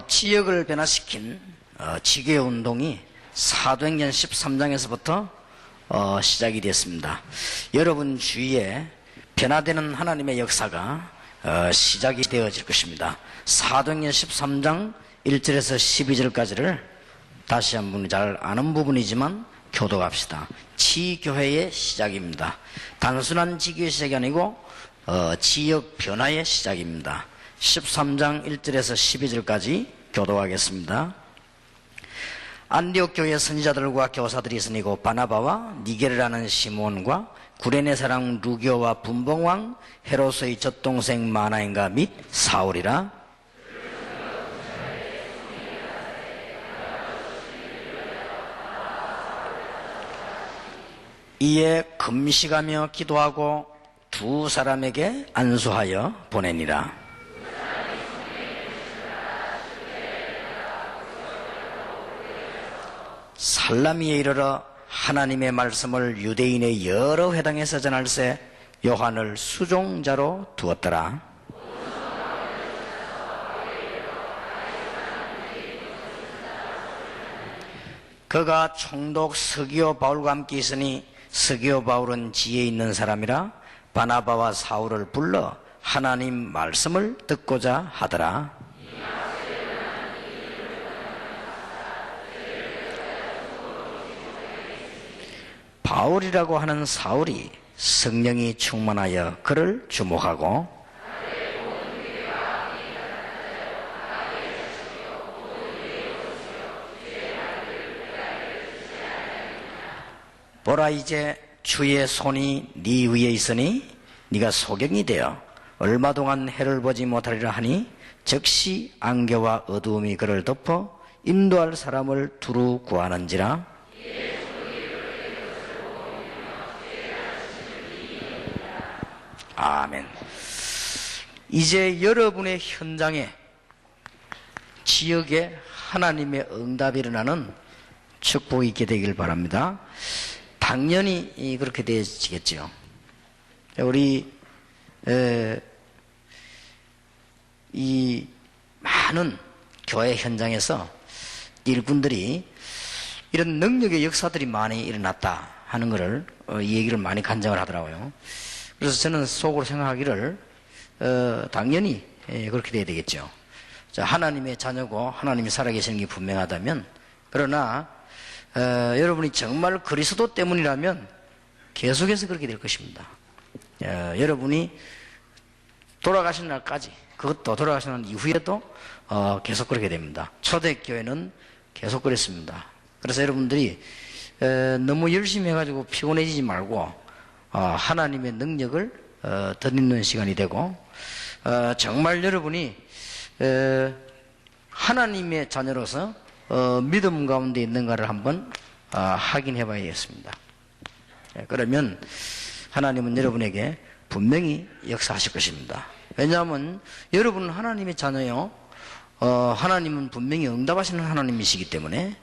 지역을 변화시킨 지교운동이 사도행전 13장에서부터 시작이 됐습니다. 여러분 주위에 변화되는 하나님의 역사가 시작이 되어질 것입니다. 사도행전 13장 1절에서 12절까지를 다시 한번 잘 아는 부분이지만 교독합시다. 지교회의 시작입니다. 단순한 지교의 시작이 아니고 지역 변화의 시작입니다. 13장 1절에서 12절까지 교도하겠습니다. 안디옥 교회 선지자들과 교사들이 있으니고 바나바와 니게르라는 시몬과 구레네 사람 루교와 분봉왕 헤로스의 젖동생 마나인가 및 사울이라. 이에 금식하며 기도하고 두 사람에게 안수하여 보내니라. 살라미에 이르러 하나님의 말씀을 유대인의 여러 회당에서 전할세 요한을 수종자로 두었더라. 그가 총독 스기오 바울과 함께 있으니 스기오 바울은 지혜 있는 사람이라 바나바와 사울을 불러 하나님 말씀을 듣고자 하더라. 바울이라고 하는 사울이 성령이 충만하여 그를 주목하고 보라, 이제 주의 손이 네 위에 있으니 네가 소경이 되어 얼마 동안 해를 보지 못하리라 하니 즉시 안개와 어두움이 그를 덮어 인도할 사람을 두루 구하는지라. 아멘. 이제 여러분의 현장에 지역에 하나님의 응답이 일어나는 축복이 있게 되길 바랍니다. 당연히 그렇게 되어지겠죠. 우리 이 많은 교회 현장에서 일꾼들이 이런 능력의 역사들이 많이 일어났다 하는 것을 이 얘기를 많이 간증을 하더라고요. 그래서 저는 속으로 생각하기를 당연히 그렇게 돼야 되겠죠. 자, 하나님의 자녀고 하나님이 살아계시는 게 분명하다면, 그러나 여러분이 정말 그리스도 때문이라면 계속해서 그렇게 될 것입니다. 여러분이 돌아가신 날까지, 그것도 돌아가신 날 이후에도 계속 그렇게 됩니다. 초대교회는 계속 그랬습니다. 그래서 여러분들이 너무 열심히 해가지고 피곤해지지 말고 하나님의 능력을 덧입는 시간이 되고, 정말 여러분이 하나님의 자녀로서 믿음 가운데 있는가를 한번 확인해 봐야겠습니다. 그러면 하나님은 여러분에게 분명히 역사하실 것입니다. 왜냐하면 여러분은 하나님의 자녀요, 하나님은 분명히 응답하시는 하나님이시기 때문에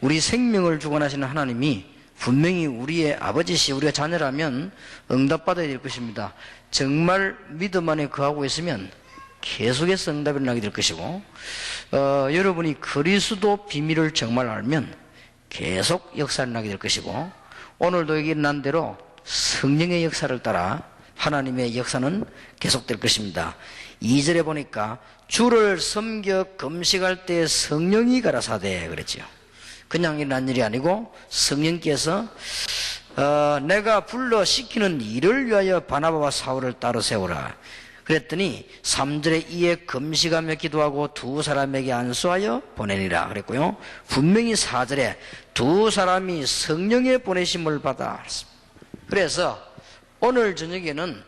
우리 생명을 주관하시는 하나님이 분명히 우리의 아버지시 우리가 자녀라면 응답받아야 될 것입니다. 정말 믿음 안에 거하고 있으면 계속해서 응답이 일어나게 될 것이고, 여러분이 그리스도 비밀을 정말 알면 계속 역사가 일어나게 될 것이고, 오늘도 여기 일어난 대로 성령의 역사를 따라 하나님의 역사는 계속될 것입니다. 2절에 보니까 주를 섬겨 금식할 때 성령이 가라사대 그랬죠. 그냥 일어난 일이 아니고 성령께서 내가 불러 시키는 일을 위하여 바나바와 사울을 따로 세우라 그랬더니 3절에 이에 금식하며 기도하고 두 사람에게 안수하여 보내니라 그랬고요. 분명히 4절에 두 사람이 성령의 보내심을 받아. 그래서 오늘 저녁에는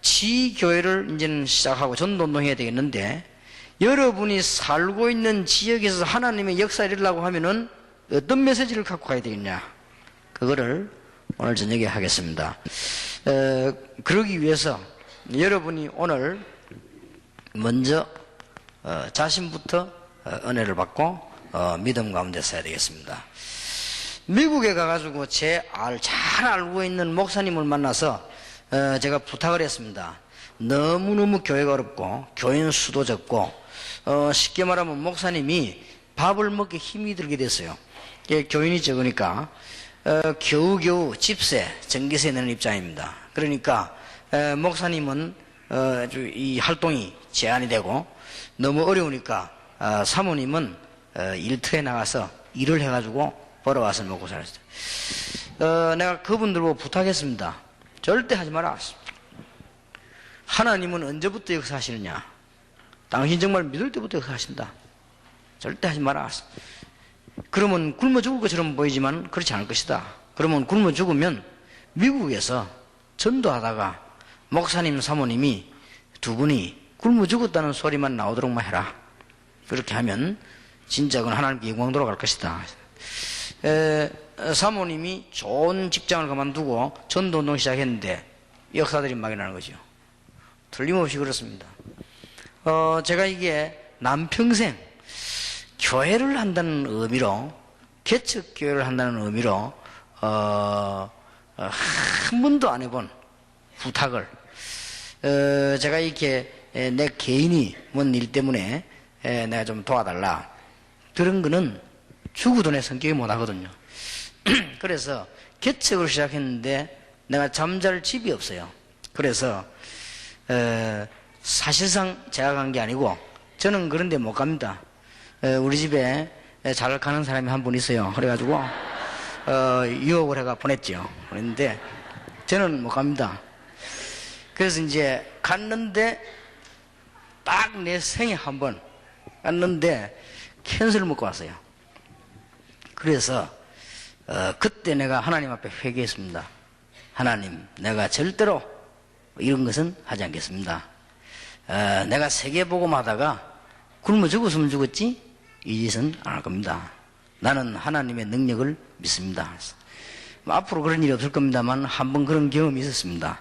지교회를 이제는 시작하고 전도운동해야 되겠는데, 여러분이 살고 있는 지역에서 하나님의 역사를 이루려고 하면은 어떤 메시지를 갖고 가야 되겠냐, 그거를 오늘 저녁에 하겠습니다. 그러기 위해서 여러분이 오늘 먼저 자신부터 은혜를 받고 믿음 가운데 서야 되겠습니다. 미국에 가가지고 잘 알고 있는 목사님을 만나서 제가 부탁을 했습니다. 너무너무 교회가 어렵고 교인 수도 적고 쉽게 말하면 목사님이 밥을 먹기 힘이 들게 됐어요. 교인이 적으니까 겨우겨우 집세, 전기세 내는 입장입니다. 그러니까 목사님은 이 활동이 제한이 되고 너무 어려우니까 사모님은 일터에 나가서 일을 해가지고 벌어와서 먹고 살았어요. 내가 그분들보고 부탁했습니다. 절대 하지 마라. 하나님은 언제부터 역사하시느냐? 당신 정말 믿을 때부터 역사하신다. 절대 하지 마라. 그러면 굶어 죽을 것처럼 보이지만 그렇지 않을 것이다. 그러면 굶어 죽으면 미국에서 전도하다가 목사님, 사모님이 두 분이 굶어 죽었다는 소리만 나오도록만 해라. 그렇게 하면 진짜 그건 하나님께 영광 돌아갈 것이다. 사모님이 좋은 직장을 그만두고 전도운동 시작했는데 역사들이 막 일어나는 거죠. 틀림없이 그렇습니다. 제가 이게 남평생 교회를 한다는 의미로, 개척교회를 한다는 의미로 한 번도 안 해본 부탁을 제가 이렇게 내 개인이 뭔 일 때문에 내가 좀 도와달라, 그런 거는 죽어도 내 성격이 못하거든요. 그래서 개척을 시작했는데 내가 잠잘 집이 없어요. 그래서 사실상 제가 간 게 아니고 저는 그런 데 못 갑니다. 우리 집에 잘 가는 사람이 한 분 있어요. 그래가지고 유혹을 해가 보냈죠. 그랬는데 저는 못 갑니다. 그래서 이제 갔는데 딱 내 생에 한 번 갔는데 캔슬을 먹고 왔어요. 그래서 그때 내가 하나님 앞에 회개했습니다. 하나님, 내가 절대로 이런 것은 하지 않겠습니다. 내가 세계복음하다가 굶어 죽었으면 죽었지 이 짓은 안 할 겁니다. 나는 하나님의 능력을 믿습니다. 앞으로 그런 일이 없을 겁니다만 한 번 그런 경험이 있었습니다.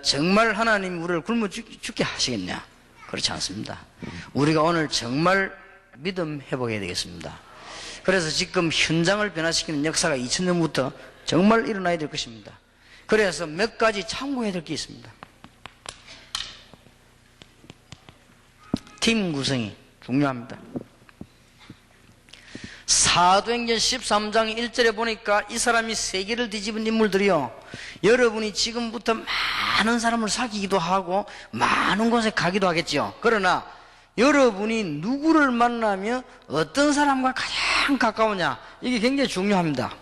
정말 하나님 우리를 굶어 죽게 하시겠냐? 그렇지 않습니다. 우리가 오늘 정말 믿음 회복해야 되겠습니다. 그래서 지금 현장을 변화시키는 역사가 2000년부터 정말 일어나야 될 것입니다. 그래서 몇 가지 참고해야 될 게 있습니다. 팀 구성이 중요합니다. 사도행전 13장 1절에 보니까 이 사람이 세계를 뒤집은 인물들이요, 여러분이 지금부터 많은 사람을 사귀기도 하고 많은 곳에 가기도 하겠죠. 그러나 여러분이 누구를 만나며 어떤 사람과 가장 가까우냐, 이게 굉장히 중요합니다.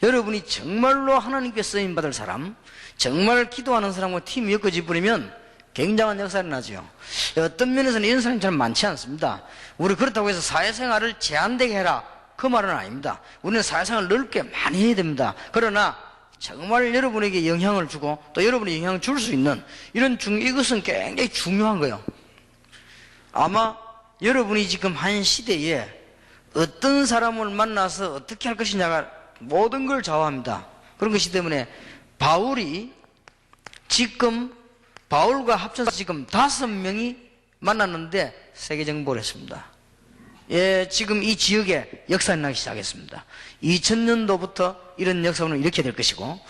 여러분이 정말로 하나님께 쓰임받을 사람, 정말 기도하는 사람과 팀이 엮어져 버리면 굉장한 역사가 나죠. 어떤 면에서는 이런 사람이 잘 많지 않습니다. 우리 그렇다고 해서 사회생활을 제한되게 해라, 그 말은 아닙니다. 우리는 사회생활을 넓게 많이 해야 됩니다. 그러나 정말 여러분에게 영향을 주고 또 여러분이 영향을 줄 수 있는 이것은 굉장히 중요한 거예요. 아마 여러분이 지금 한 시대에 어떤 사람을 만나서 어떻게 할 것이냐가 모든 걸 좌우합니다. 그런 것이기 때문에 바울이 지금 바울과 합쳐서 지금 5명이 만났는데 세계 정복을 했습니다. 지금 이 지역에 역사가 나기 시작했습니다. 2000년도부터 이런 역사는 이렇게 될 것이고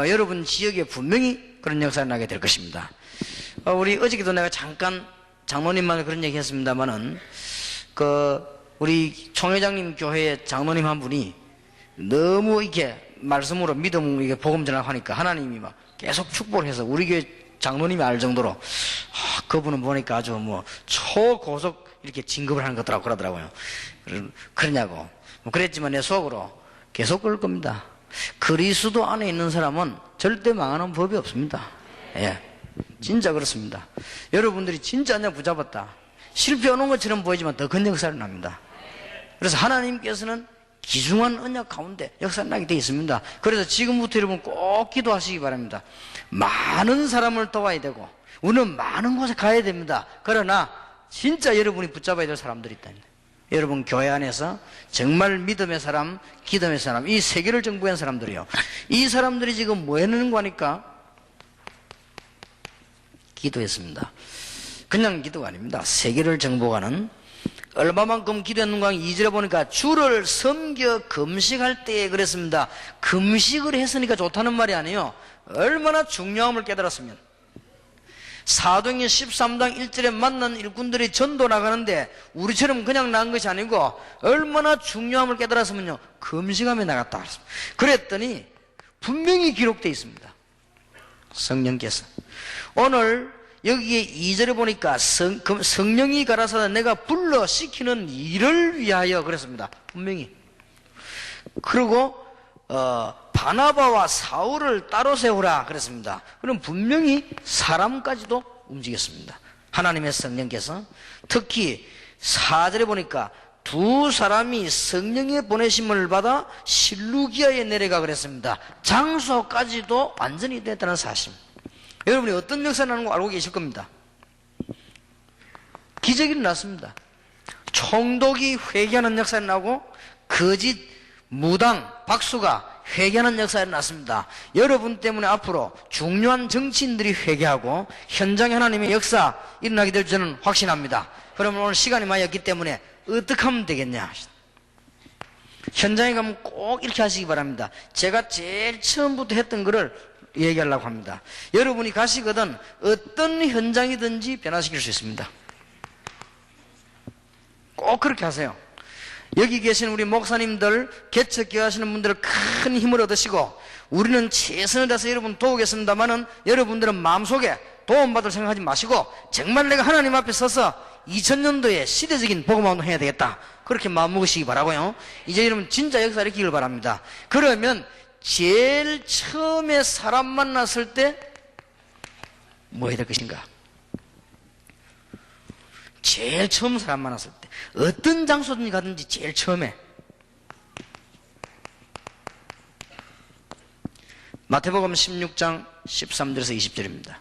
여러분 지역에 분명히 그런 역사가 나게 될 것입니다. 우리 어저께도 내가 잠깐 장로님만 그런 얘기 했습니다만은 우리 총회장님 교회의 장로님 한 분이 너무 이렇게 말씀으로 믿음 이게 복음 전하니까 하나님이 막 계속 축복을 해서 우리 교회 장로님이 알 정도로 그분은 보니까 아주 초고속 이렇게 진급을 하는 것더라고 그러더라고요. 그러냐고 그랬지만 내 속으로 계속 그럴 겁니다. 그리스도 안에 있는 사람은 절대 망하는 법이 없습니다. 진짜 그렇습니다. 여러분들이 진짜 그냥 붙잡았다, 실패하는 것처럼 보이지만 더 큰 역사를 납니다. 그래서 하나님께서는 기중한 언약 가운데 역사를 나게 되어 있습니다. 그래서 지금부터 여러분 꼭 기도하시기 바랍니다. 많은 사람을 도와야 되고 우리는 많은 곳에 가야 됩니다. 그러나 진짜 여러분이 붙잡아야 될 사람들이 있다. 여러분 교회 안에서 정말 믿음의 사람, 기도의 사람, 이 세계를 정복한 사람들이요, 이 사람들이 지금 뭐 하는 거니까 기도했습니다. 그냥 기도가 아닙니다. 세계를 정복하는, 얼마만큼 기도했는가 2절에 보니까 주를 섬겨 금식할 때에 그랬습니다. 금식을 했으니까 좋다는 말이 아니에요. 얼마나 중요함을 깨달았으면. 사도행전 13장 1절에 만난 일꾼들이 전도 나가는데 우리처럼 그냥 나간 것이 아니고 얼마나 중요함을 깨달았으면요, 금식하며 나갔다. 그랬더니 분명히 기록되어 있습니다. 성령께서 오늘 여기에 2절에 보니까 성령이 가라사대 내가 불러 시키는 일을 위하여 그랬습니다. 분명히. 그리고 바나바와 사울을 따로 세우라 그랬습니다. 그럼 분명히 사람까지도 움직였습니다. 하나님의 성령께서 특히 4절에 보니까 두 사람이 성령의 보내심을 받아 실루기아에 내려가 그랬습니다. 장소까지도 완전히 됐다는 사실. 여러분이 어떤 역사가 나는 거 알고 계실 겁니다. 기적이 일어났습니다. 총독이 회개하는 역사가 나고 거짓 무당 박수가 회개하는 역사가 일어났습니다. 여러분 때문에 앞으로 중요한 정치인들이 회개하고 현장에 하나님의 역사 일어나게 될 저는 확신합니다. 그러면 오늘 시간이 많이 없기 때문에 어떻게 하면 되겠냐, 현장에 가면 꼭 이렇게 하시기 바랍니다. 제가 제일 처음부터 했던 거를 얘기하려고 합니다. 여러분이 가시거든 어떤 현장이든지 변화시킬 수 있습니다. 꼭 그렇게 하세요. 여기 계신 우리 목사님들, 개척교회 하시는 분들 큰 힘을 얻으시고 우리는 최선을 다해서 여러분 도우겠습니다만은 여러분들은 마음속에 도움받을 생각하지 마시고 정말 내가 하나님 앞에 서서 2000년도에 시대적인 복음운동 해야 되겠다, 그렇게 마음먹으시기 바라고요. 이제 여러분 진짜 역사를 일으키길 바랍니다. 그러면 제일 처음에 사람 만났을 때 뭐 해야 될 것인가? 제일 처음 사람 만났을 때 어떤 장소든지 가든지 제일 처음에 마태복음 16장 13절에서 20절입니다.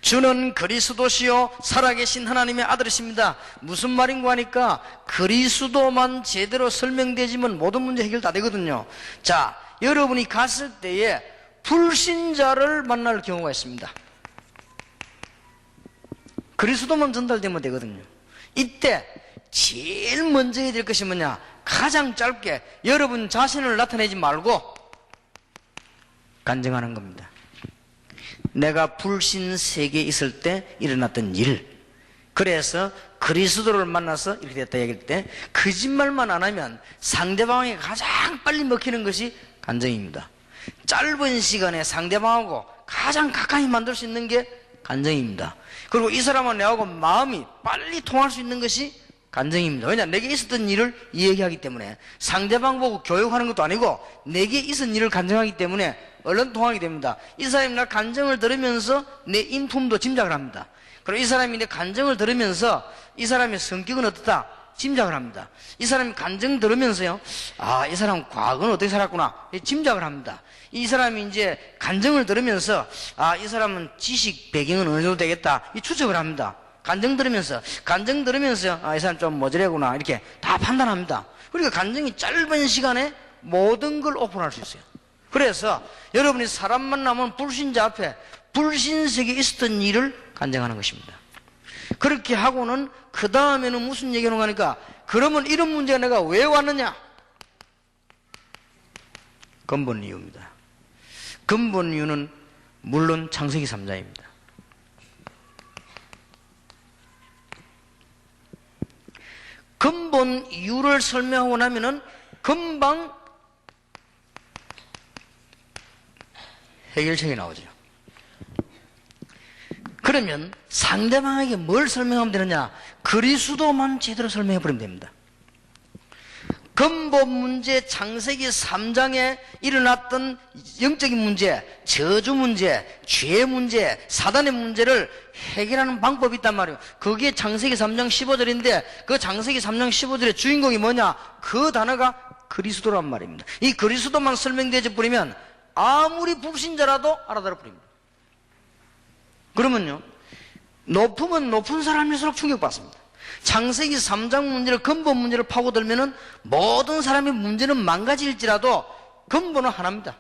주는 그리스도시요 살아계신 하나님의 아들이십니다. 무슨 말인가 하니까 그리스도만 제대로 설명되지면 모든 문제 해결 다 되거든요. 자, 여러분이 갔을 때에 불신자를 만날 경우가 있습니다. 그리스도만 전달되면 되거든요. 이때 제일 먼저 해야 될 것이 뭐냐? 가장 짧게 여러분 자신을 나타내지 말고 간증하는 겁니다. 내가 불신 세계에 있을 때 일어났던 일, 그래서 그리스도를 만나서 이렇게 됐다 얘기할 때 거짓말만 안 하면 상대방에게 가장 빨리 먹히는 것이 간증입니다. 짧은 시간에 상대방하고 가장 가까이 만들 수 있는 게 간증입니다. 그리고 이 사람은 내하고 마음이 빨리 통할 수 있는 것이 간증입니다. 왜냐? 내게 있었던 일을 이야기하기 때문에. 상대방 보고 교육하는 것도 아니고 내게 있었던 일을 간증하기 때문에 얼른 통하게 됩니다. 이 사람이 나 간증을 들으면서 내 인품도 짐작을 합니다. 그리고 이 사람이 내 간증을 들으면서 이 사람의 성격은 어떻다 짐작을 합니다. 이 사람이 간증 들으면서요, 아, 이 사람 과거는 어떻게 살았구나 짐작을 합니다. 이 사람이 이제 간증을 들으면서 아, 이 사람은 지식 배경은 어느 정도 되겠다 이 추측을 합니다. 간증 들으면서요, 아, 이 사람 좀 모자래구나 이렇게 다 판단합니다. 그러니까 간증이 짧은 시간에 모든 걸 오픈할 수 있어요. 그래서 여러분이 사람 만나면 불신자 앞에 불신세계에 있었던 일을 간증하는 것입니다. 그렇게 하고는 그 다음에는 무슨 얘기하는 거니까, 그러면 이런 문제가 내가 왜 왔느냐? 근본 이유입니다. 근본 이유는 물론 창세기 3장입니다. 근본 이유를 설명하고 나면은 금방 해결책이 나오죠. 그러면 상대방에게 뭘 설명하면 되느냐? 그리스도만 제대로 설명해 버리면 됩니다. 근본 문제, 창세기 3장에 일어났던 영적인 문제, 저주 문제, 죄 문제, 사단의 문제를 해결하는 방법이 있단 말이에요. 그게 창세기 3장 15절인데 그 창세기 3장 15절의 주인공이 뭐냐? 그 단어가 그리스도란 말입니다. 이 그리스도만 설명되어 버리면 아무리 불신자라도 알아들어 버립니다. 그러면요, 높으면 높은 사람일수록 충격받습니다. 창세기 3장 문제를, 근본 문제를 파고들면은 모든 사람의 문제는 망가질지라도 근본은 하나입니다.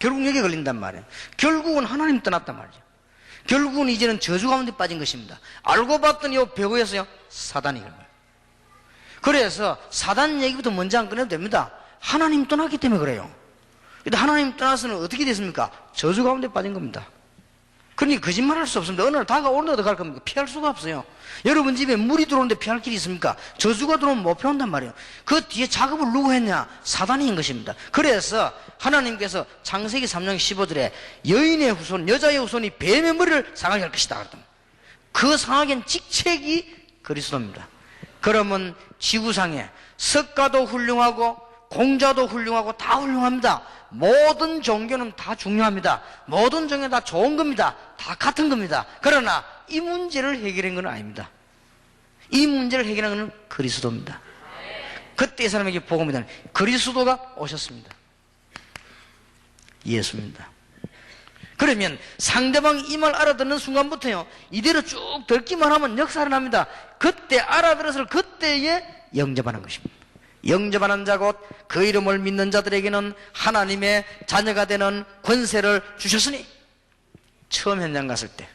결국 여기에 걸린단 말이에요. 결국은 하나님 떠났단 말이죠. 결국은 이제는 저주 가운데 빠진 것입니다. 알고 봤더니 이 배후에서요 사단이 그런 거예요. 그래서 사단 얘기부터 먼저 안 꺼내도 됩니다. 하나님 떠났기 때문에 그래요. 근데 하나님 떠나서는 어떻게 됐습니까? 저주 가운데 빠진 겁니다. 그러니 거짓말할 수 없습니다. 어느 날 다가오는데 어떡할 겁니까? 피할 수가 없어요. 여러분 집에 물이 들어오는데 피할 길이 있습니까? 저주가 들어오면 못 피한단 말이에요. 그 뒤에 작업을 누구 했냐? 사단이 한 것입니다. 그래서 하나님께서 창세기 3장 15절에 여인의 후손, 여자의 후손이 뱀의 머리를 상하게 할 것이다 그랬답니다. 그 상하게 한 직책이 그리스도입니다. 그러면 지구상에 석가도 훌륭하고 공자도 훌륭하고 다 훌륭합니다. 모든 종교는 다 중요합니다. 모든 종교는 다 좋은 겁니다. 다 같은 겁니다. 그러나 이 문제를 해결한 건 아닙니다. 이 문제를 해결한 건 그리스도입니다. 그때 이 사람에게 복음이 되는 그리스도가 오셨습니다. 예수입니다. 그러면 상대방이 이 말 알아듣는 순간부터요 이대로 쭉 듣기만 하면 역사를 합니다. 그때 알아들어서 그때에 영접하는 것입니다. 영접하는 자 곧 그 이름을 믿는 자들에게는 하나님의 자녀가 되는 권세를 주셨으니. 처음 현장 갔을 때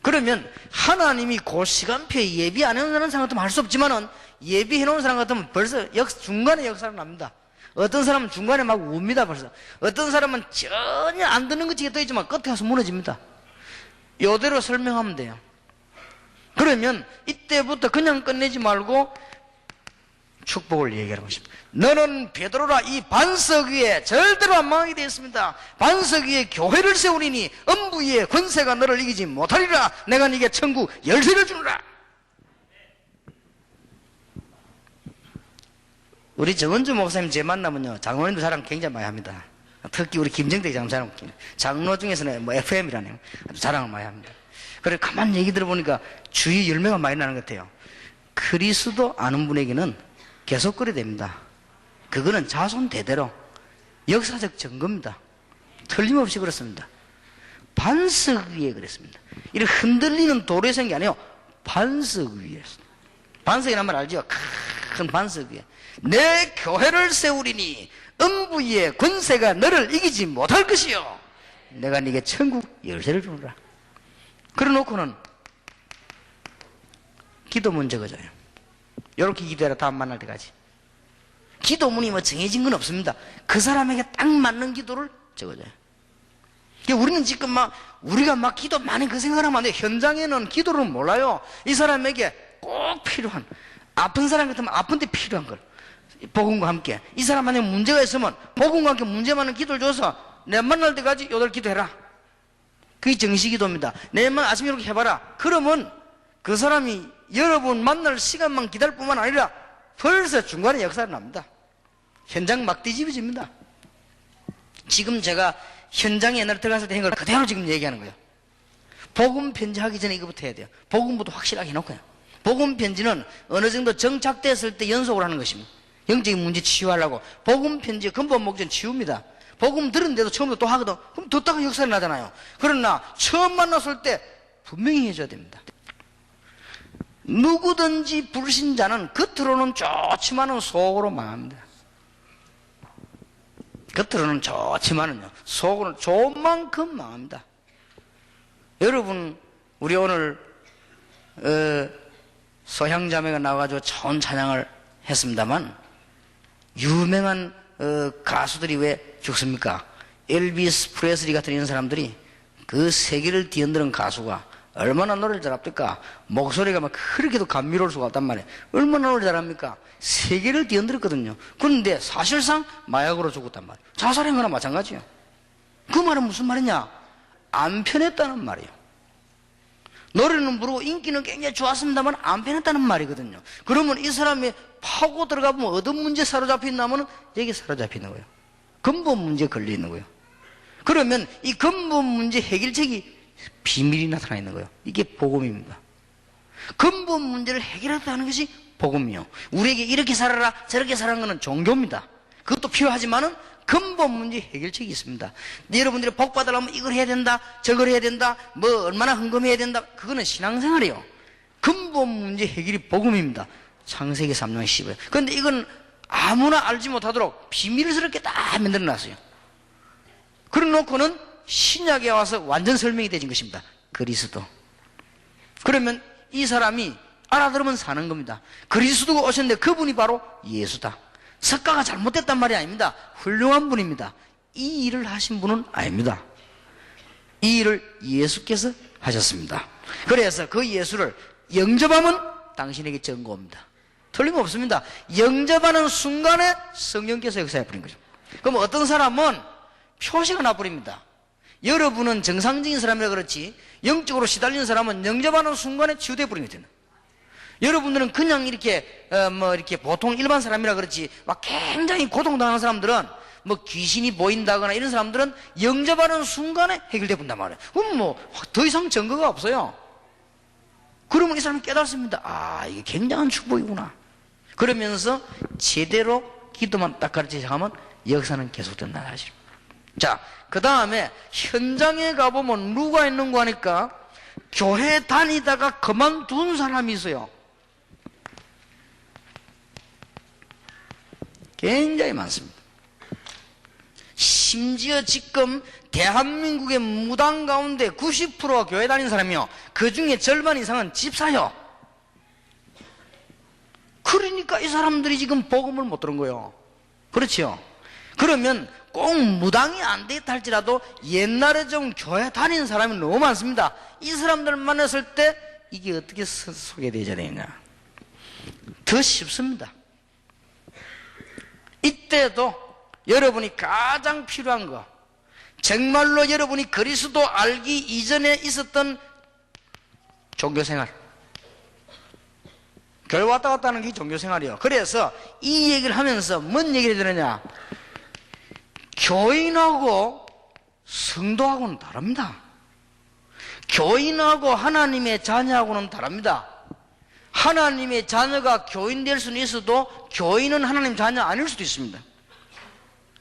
그러면 하나님이 그 시간표에 예비 안 해놓은 사람 같으면 할 수 없지만은 예비해 놓은 사람 같으면 벌써 중간에 역사를 납니다. 어떤 사람은 중간에 막 웁니다. 벌써 어떤 사람은 전혀 안 듣는 것이 떠있지만 끝에 가서 무너집니다. 이대로 설명하면 돼요. 그러면 이때부터 그냥 끝내지 말고 축복을 얘기하는 것입니다. 너는 베드로라 이 반석 위에 절대로 안 망하게 되었습니다. 반석 위에 교회를 세우리니 음부 위에 권세가 너를 이기지 못하리라. 내가 네게 천국 열쇠를 주노라. 우리 정은주 목사님 제 만나면요 장로님도 자랑 굉장히 많이 합니다. 특히 우리 김정대 장사랑 장로 중에서는 뭐 FM이라네요. 아주 자랑을 많이 합니다. 그래 가만히 얘기 들어보니까 주위 열매가 많이 나는 것 같아요. 그리스도 아는 분에게는 계속 그래 됩니다. 그거는 자손 대대로 역사적 증거입니다. 틀림없이 그렇습니다. 반석 위에 그랬습니다. 이렇게 흔들리는 돌에 선 게 아니에요. 반석 위에서. 반석이란 말 알죠? 큰 반석 위에 내 교회를 세우리니 음부 위에 권세가 너를 이기지 못할 것이요 내가 네게 천국 열쇠를 주노라. 그래 놓고는 기도문 적어줘요. 이렇게 기도해라. 다음 만날 때까지. 기도문이 뭐 정해진 건 없습니다. 그 사람에게 딱 맞는 기도를 적어줘요. 우리는 지금 우리가 기도 많이 그 생각하면 안 돼요. 현장에는 기도를 몰라요. 이 사람에게 꼭 필요한, 아픈 사람 같으면 아픈데 필요한 걸 복음과 함께, 이 사람 만약에 문제가 있으면 복음과 함께 문제 많은 기도를 줘서 내가 만날 때까지 요들 기도해라. 그게 정식기도입니다. 내일만 아침에 이렇게 해봐라. 그러면 그 사람이 여러분 만날 시간만 기다릴 뿐만 아니라 벌써 중간에 역사가 납니다. 현장 막 뒤집어집니다. 지금 제가 현장에 옛날에 들어갔을 때 한 걸 그대로 지금 얘기하는 거예요. 복음 편지하기 전에 이거부터 해야 돼요. 복음부터 확실하게 해놓고요. 복음 편지는 어느 정도 정착됐을 때 연속을 하는 것입니다. 영적인 문제 치유하려고. 복음 편지의 근본 목적은 치유입니다. 복음 들은데도 처음부터 또 하거든. 그럼 듣다가 역사가 나잖아요. 그러나 처음 만났을 때 분명히 해줘야 됩니다. 누구든지 불신자는 겉으로는 좋지만은 속으로 망합니다. 겉으로는 좋지만은요 속으로는 좋은 만큼 망합니다. 여러분 우리 오늘 소향자매가 나와가지고 좋은 찬양을 했습니다만 유명한 가수들이 왜 죽습니까? 엘비스 프레슬리 같은 이런 사람들이 그 세계를 뒤흔드는 가수가 얼마나 노래를 잘합니까? 목소리가 막 그렇게도 감미로울 수가 없단 말이에요. 얼마나 노래 잘합니까? 세계를 뒤흔들었거든요. 그런데 사실상 마약으로 죽었단 말이에요. 자살한 거나 마찬가지예요. 그 말은 무슨 말이냐? 안 편했다는 말이에요. 노래는 부르고 인기는 굉장히 좋았습니다만 안 편했다는 말이거든요. 그러면 이 사람이 파고 들어가 보면 어떤 문제에 사로잡혀 있나면 여기 사로잡혀 있는 거예요. 근본 문제에 걸려 있는 거예요. 그러면 이 근본 문제 해결책이 비밀이 나타나 있는 거예요. 이게 복음입니다. 근본 문제를 해결하는 것이 복음이요. 우리에게 이렇게 살아라 저렇게 살아라는 것은 종교입니다. 그것도 필요하지만은 근본 문제 해결책이 있습니다. 여러분들이 복 받으려면 이걸 해야 된다 저걸 해야 된다 뭐 얼마나 헌금해야 된다 그거는 신앙생활이에요. 근본 문제 해결이 복음입니다. 창세기 3장 15절. 그런데 이건 아무나 알지 못하도록 비밀스럽게 다 만들어놨어요. 그래 놓고는 신약에 와서 완전 설명이 되진 것입니다. 그리스도. 그러면 이 사람이 알아들으면 사는 겁니다. 그리스도가 오셨는데 그분이 바로 예수다. 석가가 잘못됐단 말이 아닙니다. 훌륭한 분입니다. 이 일을 하신 분은 아닙니다. 이 일을 예수께서 하셨습니다. 그래서 그 예수를 영접하면 당신에게 증거입니다. 틀림없습니다. 영접하는 순간에 성령께서 역사해 버린 거죠. 그럼 어떤 사람은 표시가 나버립니다. 여러분은 정상적인 사람이라 그렇지 영적으로 시달리는 사람은 영접하는 순간에 치유돼 버린 거잖아요. 여러분들은 그냥 이렇게 이렇게 보통 일반 사람이라 그렇지 막 굉장히 고통당하는 사람들은 뭐 귀신이 보인다거나 이런 사람들은 영접하는 순간에 해결돼 본단 말이에요. 그럼 뭐 더 이상 증거가 없어요. 그러면 이 사람이 깨닫습니다. 아, 이게 굉장한 축복이구나. 그러면서 제대로 기도만 딱 가르치기 시작하면 역사는 계속된다는 사실. 자, 그 다음에 현장에 가보면 누가 있는 거 하니까 교회 다니다가 그만둔 사람이 있어요. 굉장히 많습니다. 심지어 지금 대한민국의 무당 가운데 90%가 교회 다니는 사람이요. 그 중에 절반 이상은 집사요. 그러니까 이 사람들이 지금 복음을 못 들은 거예요. 그렇죠? 그러면 꼭 무당이 안 되겠다 할지라도 옛날에 좀 교회 다니는 사람이 너무 많습니다. 이 사람들 만났을 때 이게 어떻게 소개되어야 되느냐. 더 쉽습니다. 이때도 여러분이 가장 필요한 거, 정말로 여러분이 그리스도 알기 이전에 있었던 종교생활, 교회 왔다 갔다 하는 게 종교생활이에요. 그래서 이 얘기를 하면서 뭔 얘기를 들으냐, 교인하고 성도하고는 다릅니다. 교인하고 하나님의 자녀하고는 다릅니다. 하나님의 자녀가 교인 될 수는 있어도 교인은 하나님 자녀 아닐 수도 있습니다.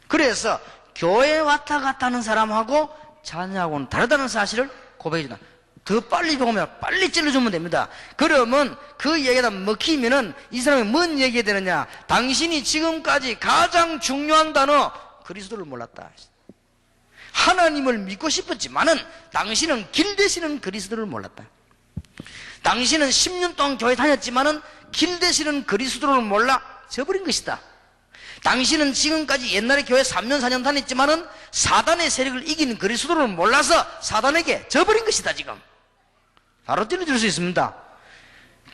그래서 교회 왔다 갔다 하는 사람하고 자녀하고는 다르다는 사실을 고백해 준다. 더 빨리 배우면 빨리 찔러주면 됩니다. 그러면 그 얘기가 먹히면은 이 사람이 뭔 얘기해야 되느냐, 당신이 지금까지 가장 중요한 단어 그리스도를 몰랐다. 하나님을 믿고 싶었지만은 당신은 길 되시는 그리스도를 몰랐다. 당신은 10년 동안 교회 다녔지만은 길 되시는 그리스도를 몰라 져버린 것이다. 당신은 지금까지 옛날에 교회 3년 4년 다녔지만은 사단의 세력을 이기는 그리스도를 몰라서 사단에게 져버린 것이다. 지금 바로 찔러줄 수 있습니다.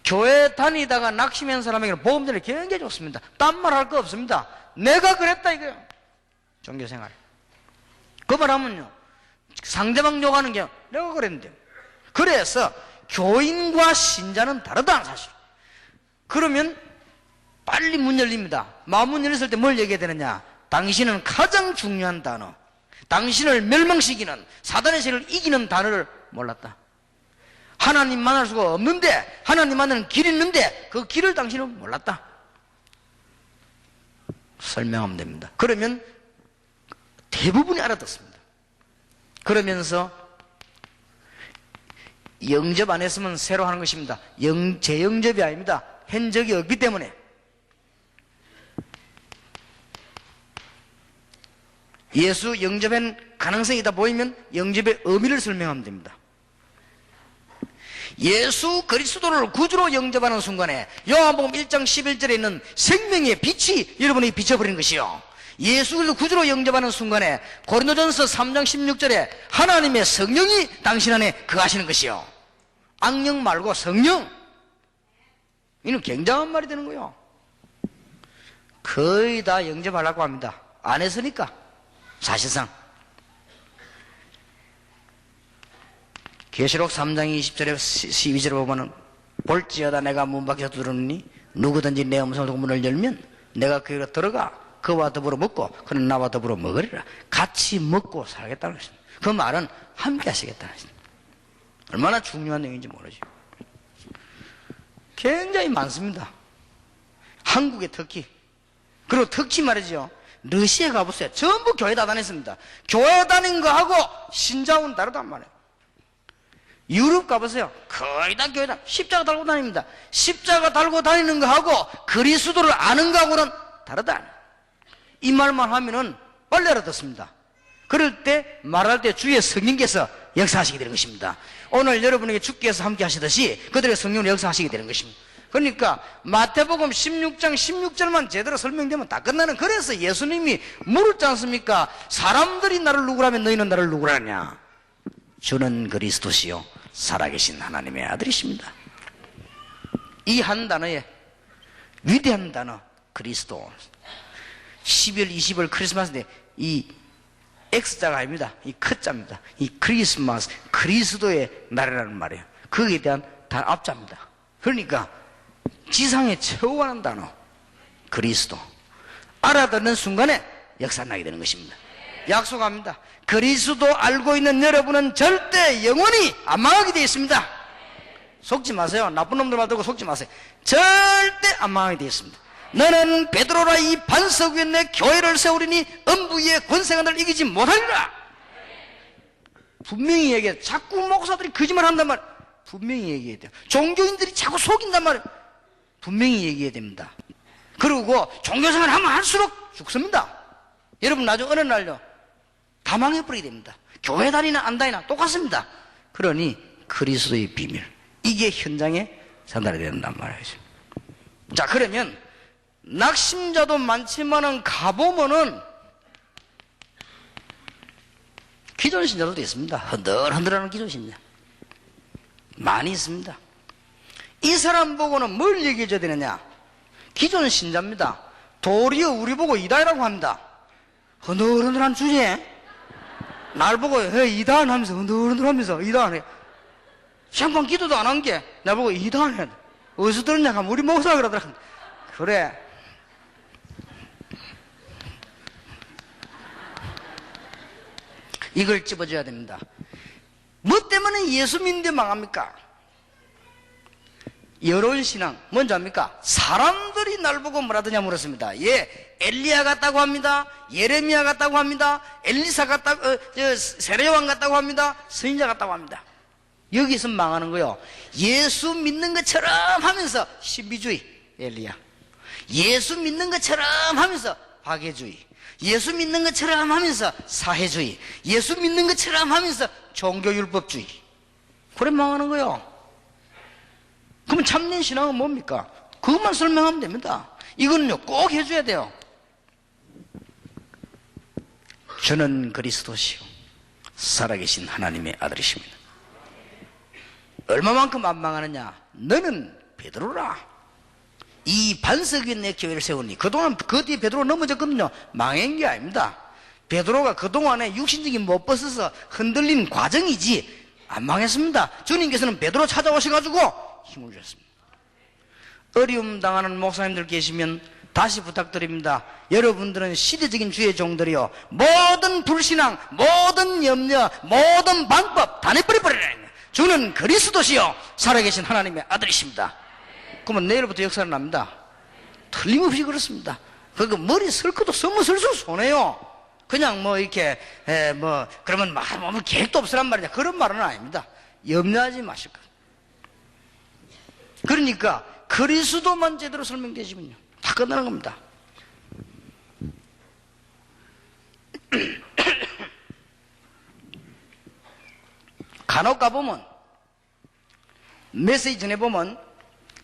교회 다니다가 낙심한 사람에게는 복음 전이 굉장히 좋습니다. 딴 말 할 거 없습니다. 내가 그랬다 이거예요. 종교생활 그 말하면요, 상대방 욕하는 게 내가 그랬는데. 그래서 교인과 신자는 다르다는 사실. 그러면 빨리 문 열립니다. 마음 열렸을 때 뭘 얘기해야 되느냐, 당신은 가장 중요한 단어, 당신을 멸망시키는 사단의 세력을 이기는 단어를 몰랐다. 하나님 만날 수가 없는데, 하나님 만나는 길이 있는데 그 길을 당신은 몰랐다. 설명하면 됩니다. 그러면 대부분이 알아듣습니다. 그러면서 영접 안 했으면 새로 하는 것입니다. 재영접이 아닙니다. 현적이 없기 때문에. 예수 영접한 가능성이 있다 보이면 영접의 의미를 설명하면 됩니다. 예수 그리스도를 구주로 영접하는 순간에 요한복음 1장 11절에 있는 생명의 빛이 여러분에게 비춰버리는 것이요, 예수를 구주로 영접하는 순간에 고린도전서 3장 16절에 하나님의 성령이 당신 안에 거하시는 것이요, 악령 말고 성령. 이는 굉장한 말이 되는 거예요. 거의 다 영접하려고 합니다. 안 했으니까. 사실상 계시록 3장 20절에 12절에 보면은 볼지어다 내가 문 밖에서 두드리니 누구든지 내 음성을 듣고 문을 열면 내가 그에게 들어가 그와 더불어 먹고 그는 나와 더불어 먹으리라. 같이 먹고 살겠다는 것입니다. 그 말은 함께 하시겠다는 것입니다. 얼마나 중요한 내용인지 모르죠. 굉장히 많습니다. 한국의 특히, 그리고 특히 말이죠, 러시아 가보세요. 전부 교회 다 다녔습니다. 교회 다닌 거하고 신자하고는 다르단 말이에요. 유럽 가보세요. 거의 다 교회 다 십자가 달고 다닙니다. 십자가 달고 다니는 거하고 그리스도를 아는 거하고는 다르다. 이 말만 하면은 빨리 알아듣습니다. 그럴 때 말할 때 주위에 성령께서 역사하시게 되는 것입니다. 오늘 여러분에게 주께서 함께 하시듯이 그들의 성령을 역사하시게 되는 것입니다. 그러니까 마태복음 16장 16절만 제대로 설명되면 다 끝나는. 그래서 예수님이 물었지 않습니까? 사람들이 나를 누구라면 너희는 나를 누구라냐? 주는 그리스도시요 살아계신 하나님의 아들이십니다. 이 한 단어에 위대한 단어 그리스도. 12월 20일 크리스마스인데 이 X자가 아닙니다. 이 크자입니다. 이 크리스마스, 그리스도의 날이라는 말이에요. 거기에 대한 앞자입니다. 그러니까 지상에 최후하는 단어 그리스도. 알아듣는 순간에 역사가 나게 되는 것입니다. 약속합니다. 그리스도 알고 있는 여러분은 절대 영원히 안 망하게 되어 있습니다. 속지 마세요. 나쁜 놈들 말 듣고 속지 마세요. 절대 안 망하게 되어 있습니다. 너는 베드로라 이 반석 위에 내 교회를 세우리니 음부의 권세가 널 이기지 못하리라. 분명히 얘기해. 자꾸 목사들이 거짓말 한단 말. 분명히 얘기해야 돼요. 종교인들이 자꾸 속인단 말. 분명히 얘기해야 됩니다. 그리고 종교생활 하면 할수록 죽습니다. 여러분 나중에 어느 날요 다 망해버리게 됩니다. 교회 다니나 안 다니나 똑같습니다. 그러니 그리스도의 비밀, 이게 현장에 전달이 된단 말이죠. 자, 그러면 낙심자도 많지만은 가보면은 기존 신자들도 있습니다. 흔들흔들하는 기존 신자 많이 있습니다. 이 사람 보고는 뭘 얘기해 줘야 되느냐? 기존 신자입니다. 도리어 우리 보고 이단이라고 합니다. 흔들흔들한 주제에 날 보고 이단 하면서 흔들흔들하면서 이단해. 시험관 기도도 안 한 게 날 보고 이단해. 어디서 들었냐 하면 우리 목사가 그러더라. 그래. 이걸 집어줘야 됩니다. 뭐 때문에 예수 믿는데 망합니까? 여론신앙 먼저 합니까? 사람들이 날 보고 뭐라더냐 물었습니다. 예, 엘리야 같다고 합니다. 예레미야 같다고 합니다. 엘리사 같다고, 세례요한 같다고 합니다. 선지자 같다고 합니다. 여기서 망하는 거요. 예수 믿는 것처럼 하면서 신비주의 엘리야, 예수 믿는 것처럼 하면서 박애주의, 예수 믿는 것처럼 하면서 사회주의, 예수 믿는 것처럼 하면서 종교율법주의. 그래 망하는 거요. 그러면 참된 신앙은 뭡니까? 그것만 설명하면 됩니다. 이거는요 꼭 해줘야 돼요. 주는 그리스도시요 살아계신 하나님의 아들이십니다. 얼마만큼 안 망하느냐? 너는 베드로라 이 반석 위에 내 교회를 세우니. 그동안 그 뒤에 베드로가 넘어졌거든요. 망한 게 아닙니다. 베드로가 그동안에 육신적인 못 벗어서 흔들린 과정이지 안 망했습니다. 주님께서는 베드로 찾아오셔가지고 힘을 주셨습니다. 어려움 당하는 목사님들 계시면 다시 부탁드립니다. 여러분들은 시대적인 주의 종들이요 모든 불신앙, 모든 염려, 모든 방법 다 내버려버리라. 주는 그리스도시요 살아계신 하나님의 아들이십니다. 그러면 내일부터 역사는 납니다. 틀림없이 그렇습니다. 그러니까 머리 설것도 서머설수 손해요. 그냥 뭐 이렇게 뭐 그러면 뭐 계획도 없으란 말이냐, 그런 말은 아닙니다. 염려하지 마실 거예요. 그러니까 그리스도만 제대로 설명되시면요 다 끝나는 겁니다. 간혹 가보면 메시지 전해보면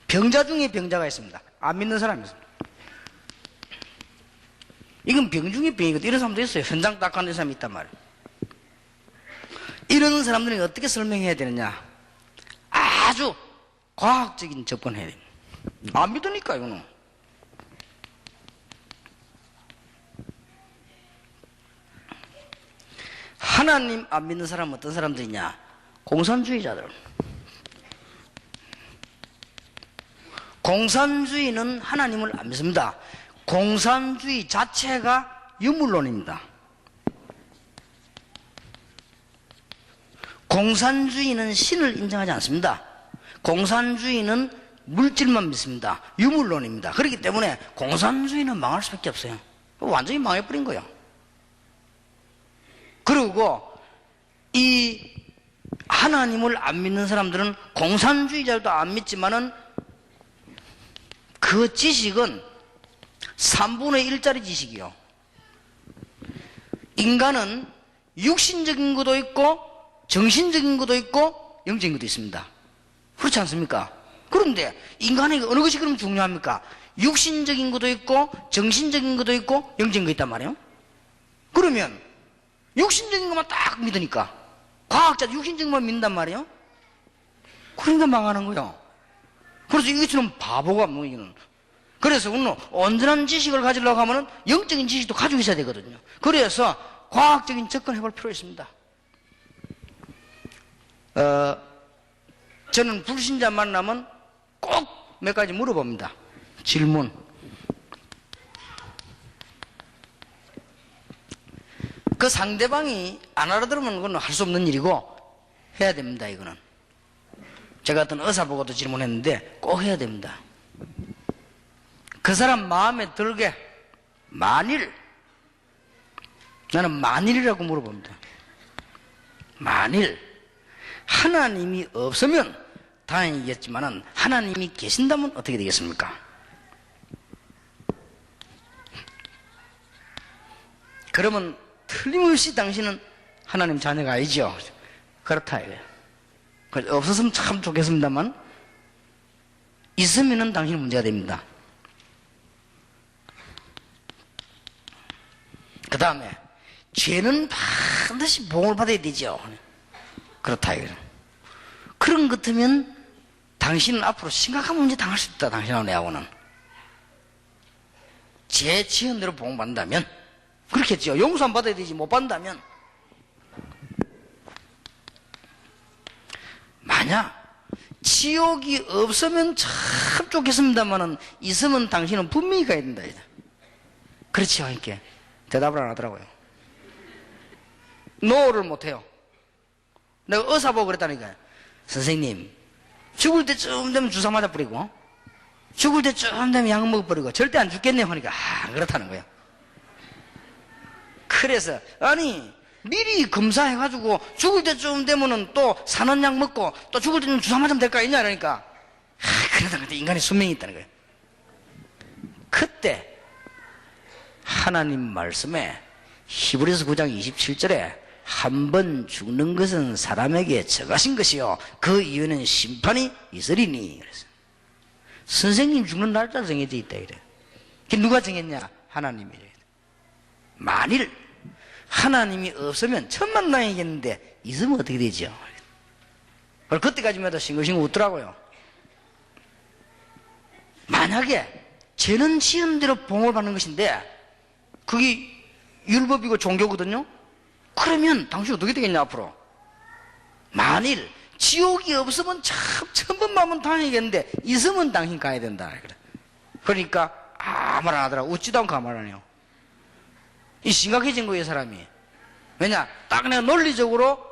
병자 중에 병자가 있습니다. 안 믿는 사람이 있습니다. 이건 병 중에 병이거든. 이런 사람도 있어요. 현장 딱 가는 사람이 있단 말이에요. 이런 사람들이 어떻게 설명해야 되느냐? 아주 과학적인 접근을 해야 됩니다. 안 믿으니까 이거는. 하나님 안 믿는 사람은 어떤 사람들이냐? 공산주의자들. 공산주의는 하나님을 안 믿습니다. 공산주의 자체가 유물론입니다. 공산주의는 신을 인정하지 않습니다. 공산주의는 물질만 믿습니다. 유물론입니다. 그렇기 때문에 공산주의는 망할 수밖에 없어요. 완전히 망해버린 거예요. 그리고 이 하나님을 안 믿는 사람들은 공산주의자도 안 믿지만은 그 지식은 3분의 1짜리 지식이요. 인간은 육신적인 것도 있고 정신적인 것도 있고 영적인 것도 있습니다. 그렇지 않습니까? 그런데 인간에게 어느 것이 그럼 중요합니까? 육신적인 것도 있고 정신적인 것도 있고 영적인 거 있단 말이에요. 그러면 육신적인 것만 딱 믿으니까 과학자도 육신적인 것만 믿는단 말이에요. 그러니까 망하는 거예요. 그래서 이것처럼 바보가 뭐 이거는. 그래서 우리는 온전한 지식을 가지려고 하면은 영적인 지식도 가지고 있어야 되거든요. 그래서 과학적인 접근을 해볼 필요가 있습니다. 저는 불신자 만나면 꼭 몇 가지 물어봅니다. 질문. 그 상대방이 안 알아들으면 그건 할 수 없는 일이고 해야 됩니다. 이거는 제가 어떤 의사 보고도 질문했는데 꼭 해야 됩니다. 그 사람 마음에 들게 만일, 나는 만일이라고 물어봅니다. 만일 하나님이 없으면 다행이겠지만은 하나님이 계신다면 어떻게 되겠습니까? 그러면 틀림없이 당신은 하나님 자녀가 아니죠. 그렇다 이거예요. 없었으면 참 좋겠습니다만 있으면은 당신은 문제가 됩니다. 그 다음에 죄는 반드시 보응을 받아야 되죠. 그렇다 이거예요. 그런 것 같으면 당신은 앞으로 심각한 문제 당할 수 있다. 당신하고 내하고는 제 지은 대로 보응받는다면 그렇겠죠. 용서 안 받아야 되지 못 받는다면. 만약 지옥이 없으면 참 좋겠습니다만은 있으면 당신은 분명히 가야 된다. 그렇지요. 이렇게 대답을 안 하더라고요. 노를 못해요. 내가 의사 보고 그랬다니까요. 선생님, 죽을 때쯤 되면 주사 맞아 버리고 죽을 때쯤 되면 약 먹어버리고 절대 안 죽겠네 하니까 그렇다는 거예요. 그래서 아니 미리 검사해가지고 죽을 때쯤 되면은 또 사는 약 먹고 또 죽을 때는 주사 맞으면 될 거 아니냐 그러니까 그러다 그때 인간의 수명이 있다는 거예요. 그때 하나님 말씀에 히브리서 9장 27절에 한 번 죽는 것은 사람에게 적하신 것이요 그 이유는 심판이 있으리니. 그래서 선생님 죽는 날짜 정해져 있다 이래. 그게 누가 정했냐? 하나님이래. 만일 하나님이 없으면 천만다행이겠는데 있으면 어떻게 되죠? 그때까지마다 싱글싱글 웃더라고요. 만약에 죄는 지은 대로 보응을 받는 것인데 그게 율법이고 종교거든요. 그러면 당신 어떻게 되겠냐 앞으로? 만일 지옥이 없으면 참 천번만번 다행이겠는데 있으면 당신 가야 된다. 그러니까 아무 말 안 하더라고. 웃지도 않고 아무 말 안 해요. 이 심각해진 거예요 사람이. 왜냐? 딱 내가 논리적으로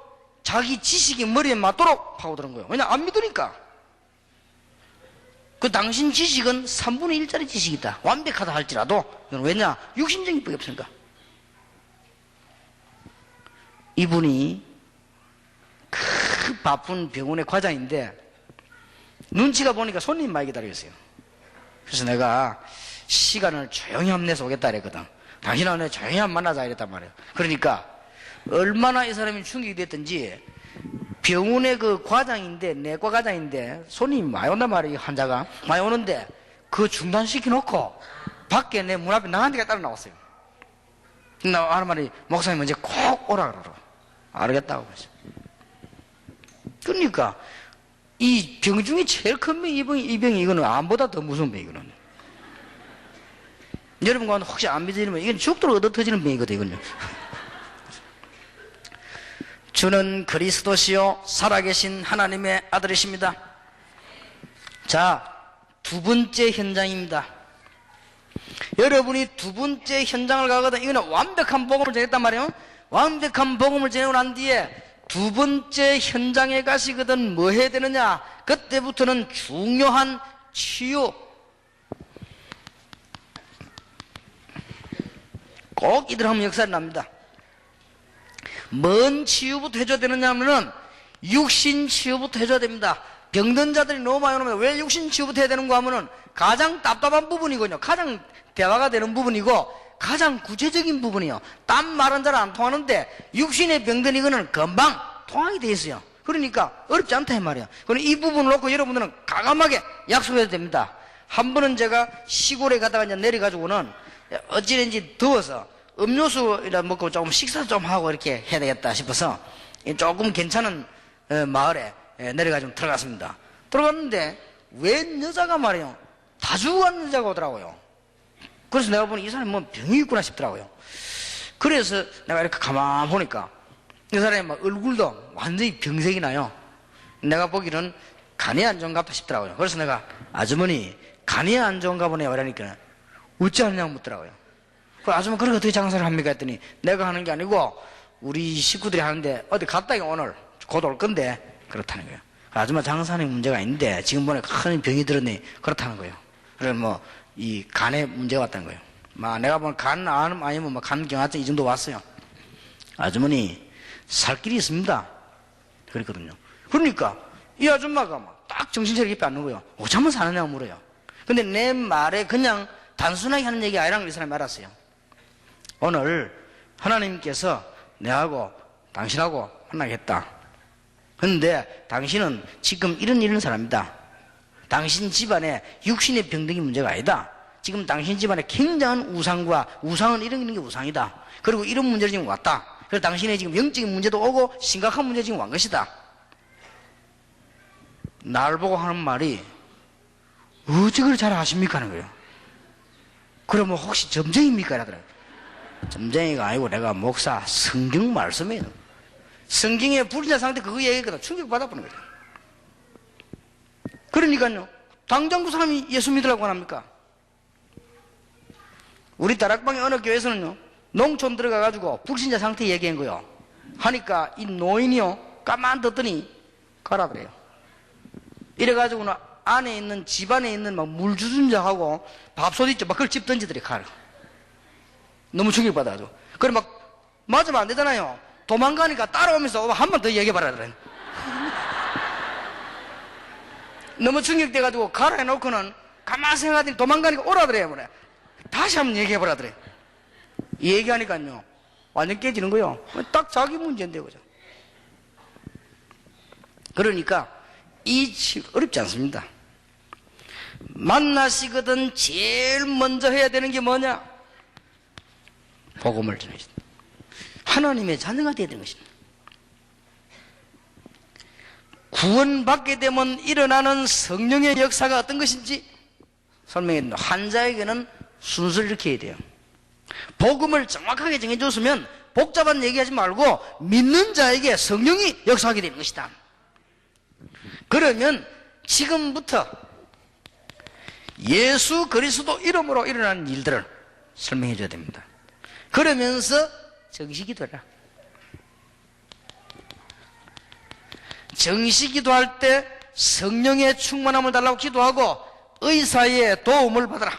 자기 지식이 머리에 맞도록 파고드는 거예요. 왜냐? 안 믿으니까. 그 당신 지식은 3분의 1짜리 지식이다. 완벽하다 할지라도 이건 왜냐? 육신적인 법이 없으니까. 이분이 그 바쁜 병원의 과장인데 눈치가 보니까 손님 많이 기다리고 있어요. 그래서 내가 시간을 조용히 한번 내서 오겠다 그랬거든. 당신하고 조용히 한번 만나자 이랬단 말이에요. 그러니까 얼마나 이 사람이 충격이 됐든지 병원의 그 과장인데 내과 과장인데 손님이 많이 온단 말이에요. 환자가 많이 오는데 그거 중단시켜 놓고 밖에 내 문 앞에 나한 대가 따라 나왔어요. 나 하는 말이 목사님 먼저 꼭 오라 그러라. 알겠다고 그랬어. 그러니까 이 병 중에 제일 큰 병이 이 병이 이거는 암보다 더 무서운 병이거든요. 여러분과 혹시 안 믿으시면 이건 죽도록 얻어 터지는 병이거든요. 이건요. 주는 그리스도시요 살아계신 하나님의 아들이십니다. 자, 두 번째 현장입니다. 여러분이 두 번째 현장을 가거든. 이거는 완벽한 복음을 전했단 말이에요. 완벽한 복음을 전하고 난 뒤에 두 번째 현장에 가시거든 뭐 해야 되느냐? 그때부터는 중요한 치유. 꼭 이들 하면 역사를 납니다. 뭔 치유부터 해줘야 되느냐 하면은 육신 치유부터 해줘야 됩니다. 병든 자들이 너무 많이 오면 왜 육신 치유부터 해야 되는가 하면은 가장 답답한 부분이거든요. 가장 대화가 되는 부분이고 가장 구체적인 부분이요. 딴 말은 잘 안 통하는데 육신의 병든 이거는 금방 통하게 돼 있어요. 그러니까 어렵지 않다 이 말이야. 그럼 이 부분을 놓고 여러분들은 과감하게 약속해야 됩니다. 한 번은 제가 시골에 가다가 이제 내려가지고는 어찌된지 더워서 음료수를 먹고 조금 식사 좀 하고 이렇게 해야 되겠다 싶어서 조금 괜찮은 마을에 내려가지고 들어갔습니다. 들어갔는데 웬 여자가 말이에요. 다 죽어간 여자가 오더라고요. 그래서 내가 보니 이 사람이 뭐 병이 있구나 싶더라고요. 그래서 내가 이렇게 가만 보니까 이 사람이 막 얼굴도 완전히 병색이 나요. 내가 보기는 간이 안 좋은가 보다 싶더라고요. 그래서 내가 아주머니 간이 안 좋은가 보네요 이러니까 어찌 하느냐고 묻더라고요. 그 아주머니 그렇게 어떻게 장사를 합니까 했더니 내가 하는 게 아니고 우리 식구들이 하는데 어디 갔다가 오늘 곧 올 건데 그렇다는 거예요. 아줌마 장사하는 문제가 있는데 지금 보니 큰 병이 들었니 그렇다는 거예요. 그래서 뭐 이 간에 문제가 왔다는 거예요. 막 내가 보면 간 아니면 뭐 간경화증 이 정도 왔어요. 아주머니 살 길이 있습니다. 그랬거든요. 그러니까 이 아줌마가 막 딱 정신차리게 옆에 앉는 거예요. 어쩌면 사느냐고 물어요. 근데 내 말에 그냥 단순하게 하는 얘기 아니라는 걸 이 사람이 알았어요. 오늘 하나님께서 내하고 당신하고 만나겠다. 그런데 당신은 지금 이런 사람이다. 당신 집안에 육신의 병등이 문제가 아니다. 지금 당신 집안에 굉장한 우상은 이런 게 우상이다. 그리고 이런 문제가 지금 왔다. 그래서 당신의 지금 영적인 문제도 오고 심각한 문제가 지금 온 것이다. 날 보고 하는 말이 어찌 그걸 잘 아십니까 하는 거예요. 그러면 혹시 점쟁입니까? 이러더라고요. 점쟁이가 아니고 내가 목사 성경 말씀이에요. 성경에 불신자 상태 그거 얘기했거든. 충격받아보는 거죠. 그러니까요. 당장 그 사람이 예수 믿으라고 안 합니까? 우리 다락방의 어느 교회에서는요. 농촌 들어가가지고 불신자 상태 얘기한 거요. 하니까 이 노인이요. 가만 듣더니 가라 그래요. 이래가지고는 안에 있는 집안에 있는 막 물 주준 자하고 밥솥 있죠. 막 그걸 집 던지더래 가라. 너무 충격받아가지고. 그래 막 맞으면 안 되잖아요. 도망가니까 따라오면서 한 번 더 얘기해봐라 그래. 너무 충격돼가지고 가라 해놓고는 가만히 생각하더니 도망가니까 오라 그래. 다시 한번 얘기해보라 그래. 이 얘기하니까요. 완전 깨지는 거요. 딱 자기 문제인데 그죠. 그러니까 이 어렵지 않습니다. 만나시거든 제일 먼저 해야 되는 게 뭐냐? 복음을 전하시다. 하나님의 자녀가 되어야 되는 것입니다. 구원받게 되면 일어나는 성령의 역사가 어떤 것인지 설명해. 환자에게는 순서를 이렇게 해야 돼요. 복음을 정확하게 정해줬으면 복잡한 얘기하지 말고 믿는 자에게 성령이 역사하게 되는 것이다. 그러면 지금부터 예수 그리스도 이름으로 일어나는 일들을 설명해 줘야 됩니다. 그러면서 정식기도해라. 정식기도할 때 성령의 충만함을 달라고 기도하고 의사의 도움을 받아라.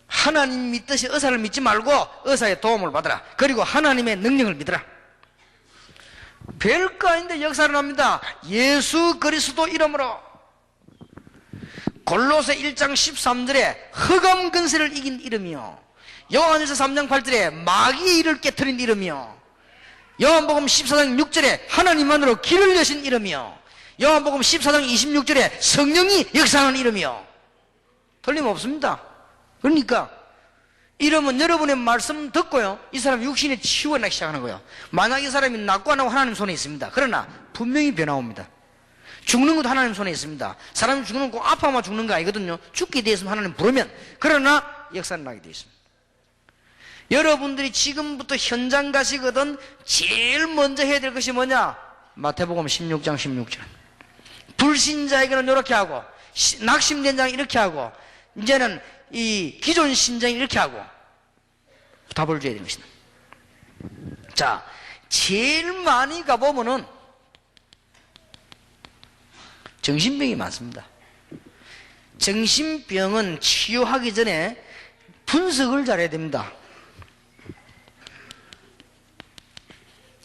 하나님 믿듯이 의사를 믿지 말고 의사의 도움을 받아라. 그리고 하나님의 능력을 믿어라. 별거 아닌데 역사를 합니다. 예수 그리스도 이름으로. 골로새 1장 13절에 흑암 근세를 이긴 이름이요, 요한일서 3장 8절에 마귀의 일을 깨트린 이름이요, 요한복음 14장 6절에 하나님만으로 길을 여신 이름이요, 요한복음 14장 26절에 성령이 역사하는 이름이요. 틀림없습니다. 그러니까 이러면 여러분의 말씀 듣고요, 이 사람 육신의 치유가 나기 시작하는 거예요. 만약 이 사람이 낫고 안 하고 하나님 손에 있습니다. 그러나 분명히 변화옵니다. 죽는 것도 하나님 손에 있습니다. 사람이 죽는 거 아파만 죽는 거 아니거든요. 죽게 되어 있으면 하나님 부르면, 그러나 역사는 나게 되어 있습니다. 여러분들이 지금부터 현장 가시거든 제일 먼저 해야 될 것이 뭐냐? 마태복음 16장 16절. 불신자에게는 이렇게 하고, 낙심된 자는 이렇게 하고, 이제는 이 기존 신장이 이렇게 하고 답을 줘야 되는 것이다. 자, 제일 많이 가보면은 정신병이 많습니다. 정신병은 치유하기 전에 분석을 잘해야 됩니다.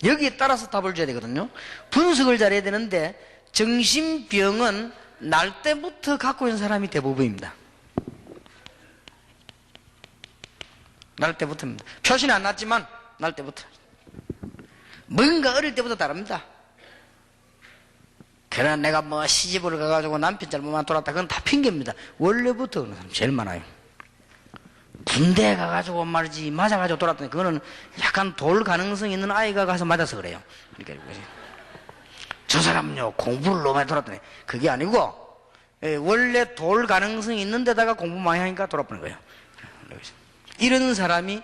여기에 따라서 답을 줘야 되거든요. 분석을 잘해야 되는데 정신병은 날 때부터 갖고 있는 사람이 대부분입니다. 날 때부터입니다. 표시는 안 났지만 날 때부터. 뭔가 어릴 때부터 다릅니다. 그러나 내가 뭐 시집을 가가지고 남편 잘못만 돌았다, 그건 다 핑계입니다. 원래부터 그런 사람 제일 많아요. 군대에 가가지고 말이지 맞아가지고 돌았더니 그거는 약간 돌 가능성 있는 아이가 가서 맞아서 그래요. 그러니까 저 사람은요 공부를 너무 많이 돌았더니 그게 아니고 원래 돌 가능성이 있는 데다가 공부 많이 하니까 돌아보는 거예요. 이런 사람이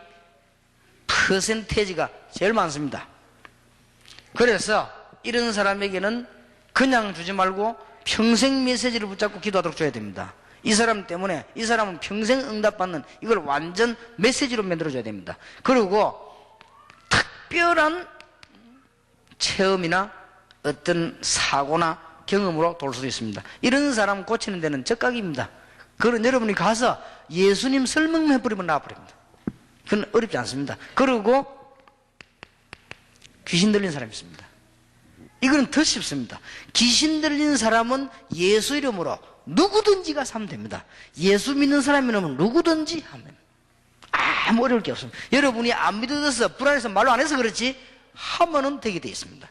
퍼센테이지가 제일 많습니다. 그래서 이런 사람에게는 그냥 주지 말고 평생 메시지를 붙잡고 기도하도록 줘야 됩니다. 이 사람 때문에 이 사람은 평생 응답받는 이걸 완전 메시지로 만들어줘야 됩니다. 그리고 특별한 체험이나 어떤 사고나 경험으로 돌 수도 있습니다. 이런 사람 고치는 데는 적각입니다. 그런 여러분이 가서 예수님 설명만 해버리면 나와버립니다. 그건 어렵지 않습니다. 그리고 귀신 들린 사람이 있습니다. 이거는 더 쉽습니다. 귀신 들린 사람은 예수 이름으로 누구든지가 사면 됩니다. 예수 믿는 사람이라면 누구든지 하면 아무 어려울 게 없습니다. 여러분이 안 믿어서 불안해서 말로 안 해서 그렇지 하면은 되게 되어 있습니다.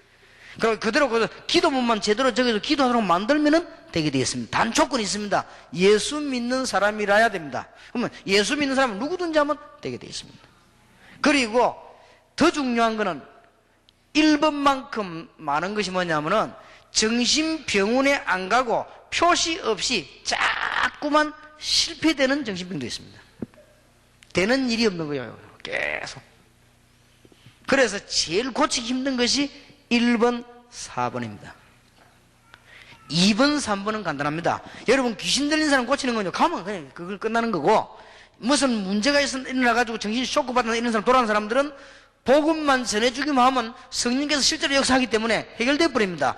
그럼 그대로 기도문만 제대로 적어서 기도하도록 만들면은 되게 되어 있습니다. 단 조건이 있습니다. 예수 믿는 사람이라야 됩니다. 그러면 예수 믿는 사람은 누구든지 하면 되게 되어 있습니다. 그리고 더 중요한 거는 1번만큼 많은 것이 뭐냐면은 정신병원에 안 가고 표시 없이 자꾸만 실패되는 정신병도 있습니다. 되는 일이 없는 거예요. 계속. 그래서 제일 고치기 힘든 것이 1번, 4번입니다. 2번, 3번은 간단합니다. 여러분 귀신 들린 사람 고치는 건요 가면 그냥 그걸 끝나는 거고, 무슨 문제가 일어나가지고 정신 쇼크 받는 이런 사람 돌아가는 사람들은 복음만 전해주기만 하면 성령께서 실제로 역사하기 때문에 해결돼 버립니다.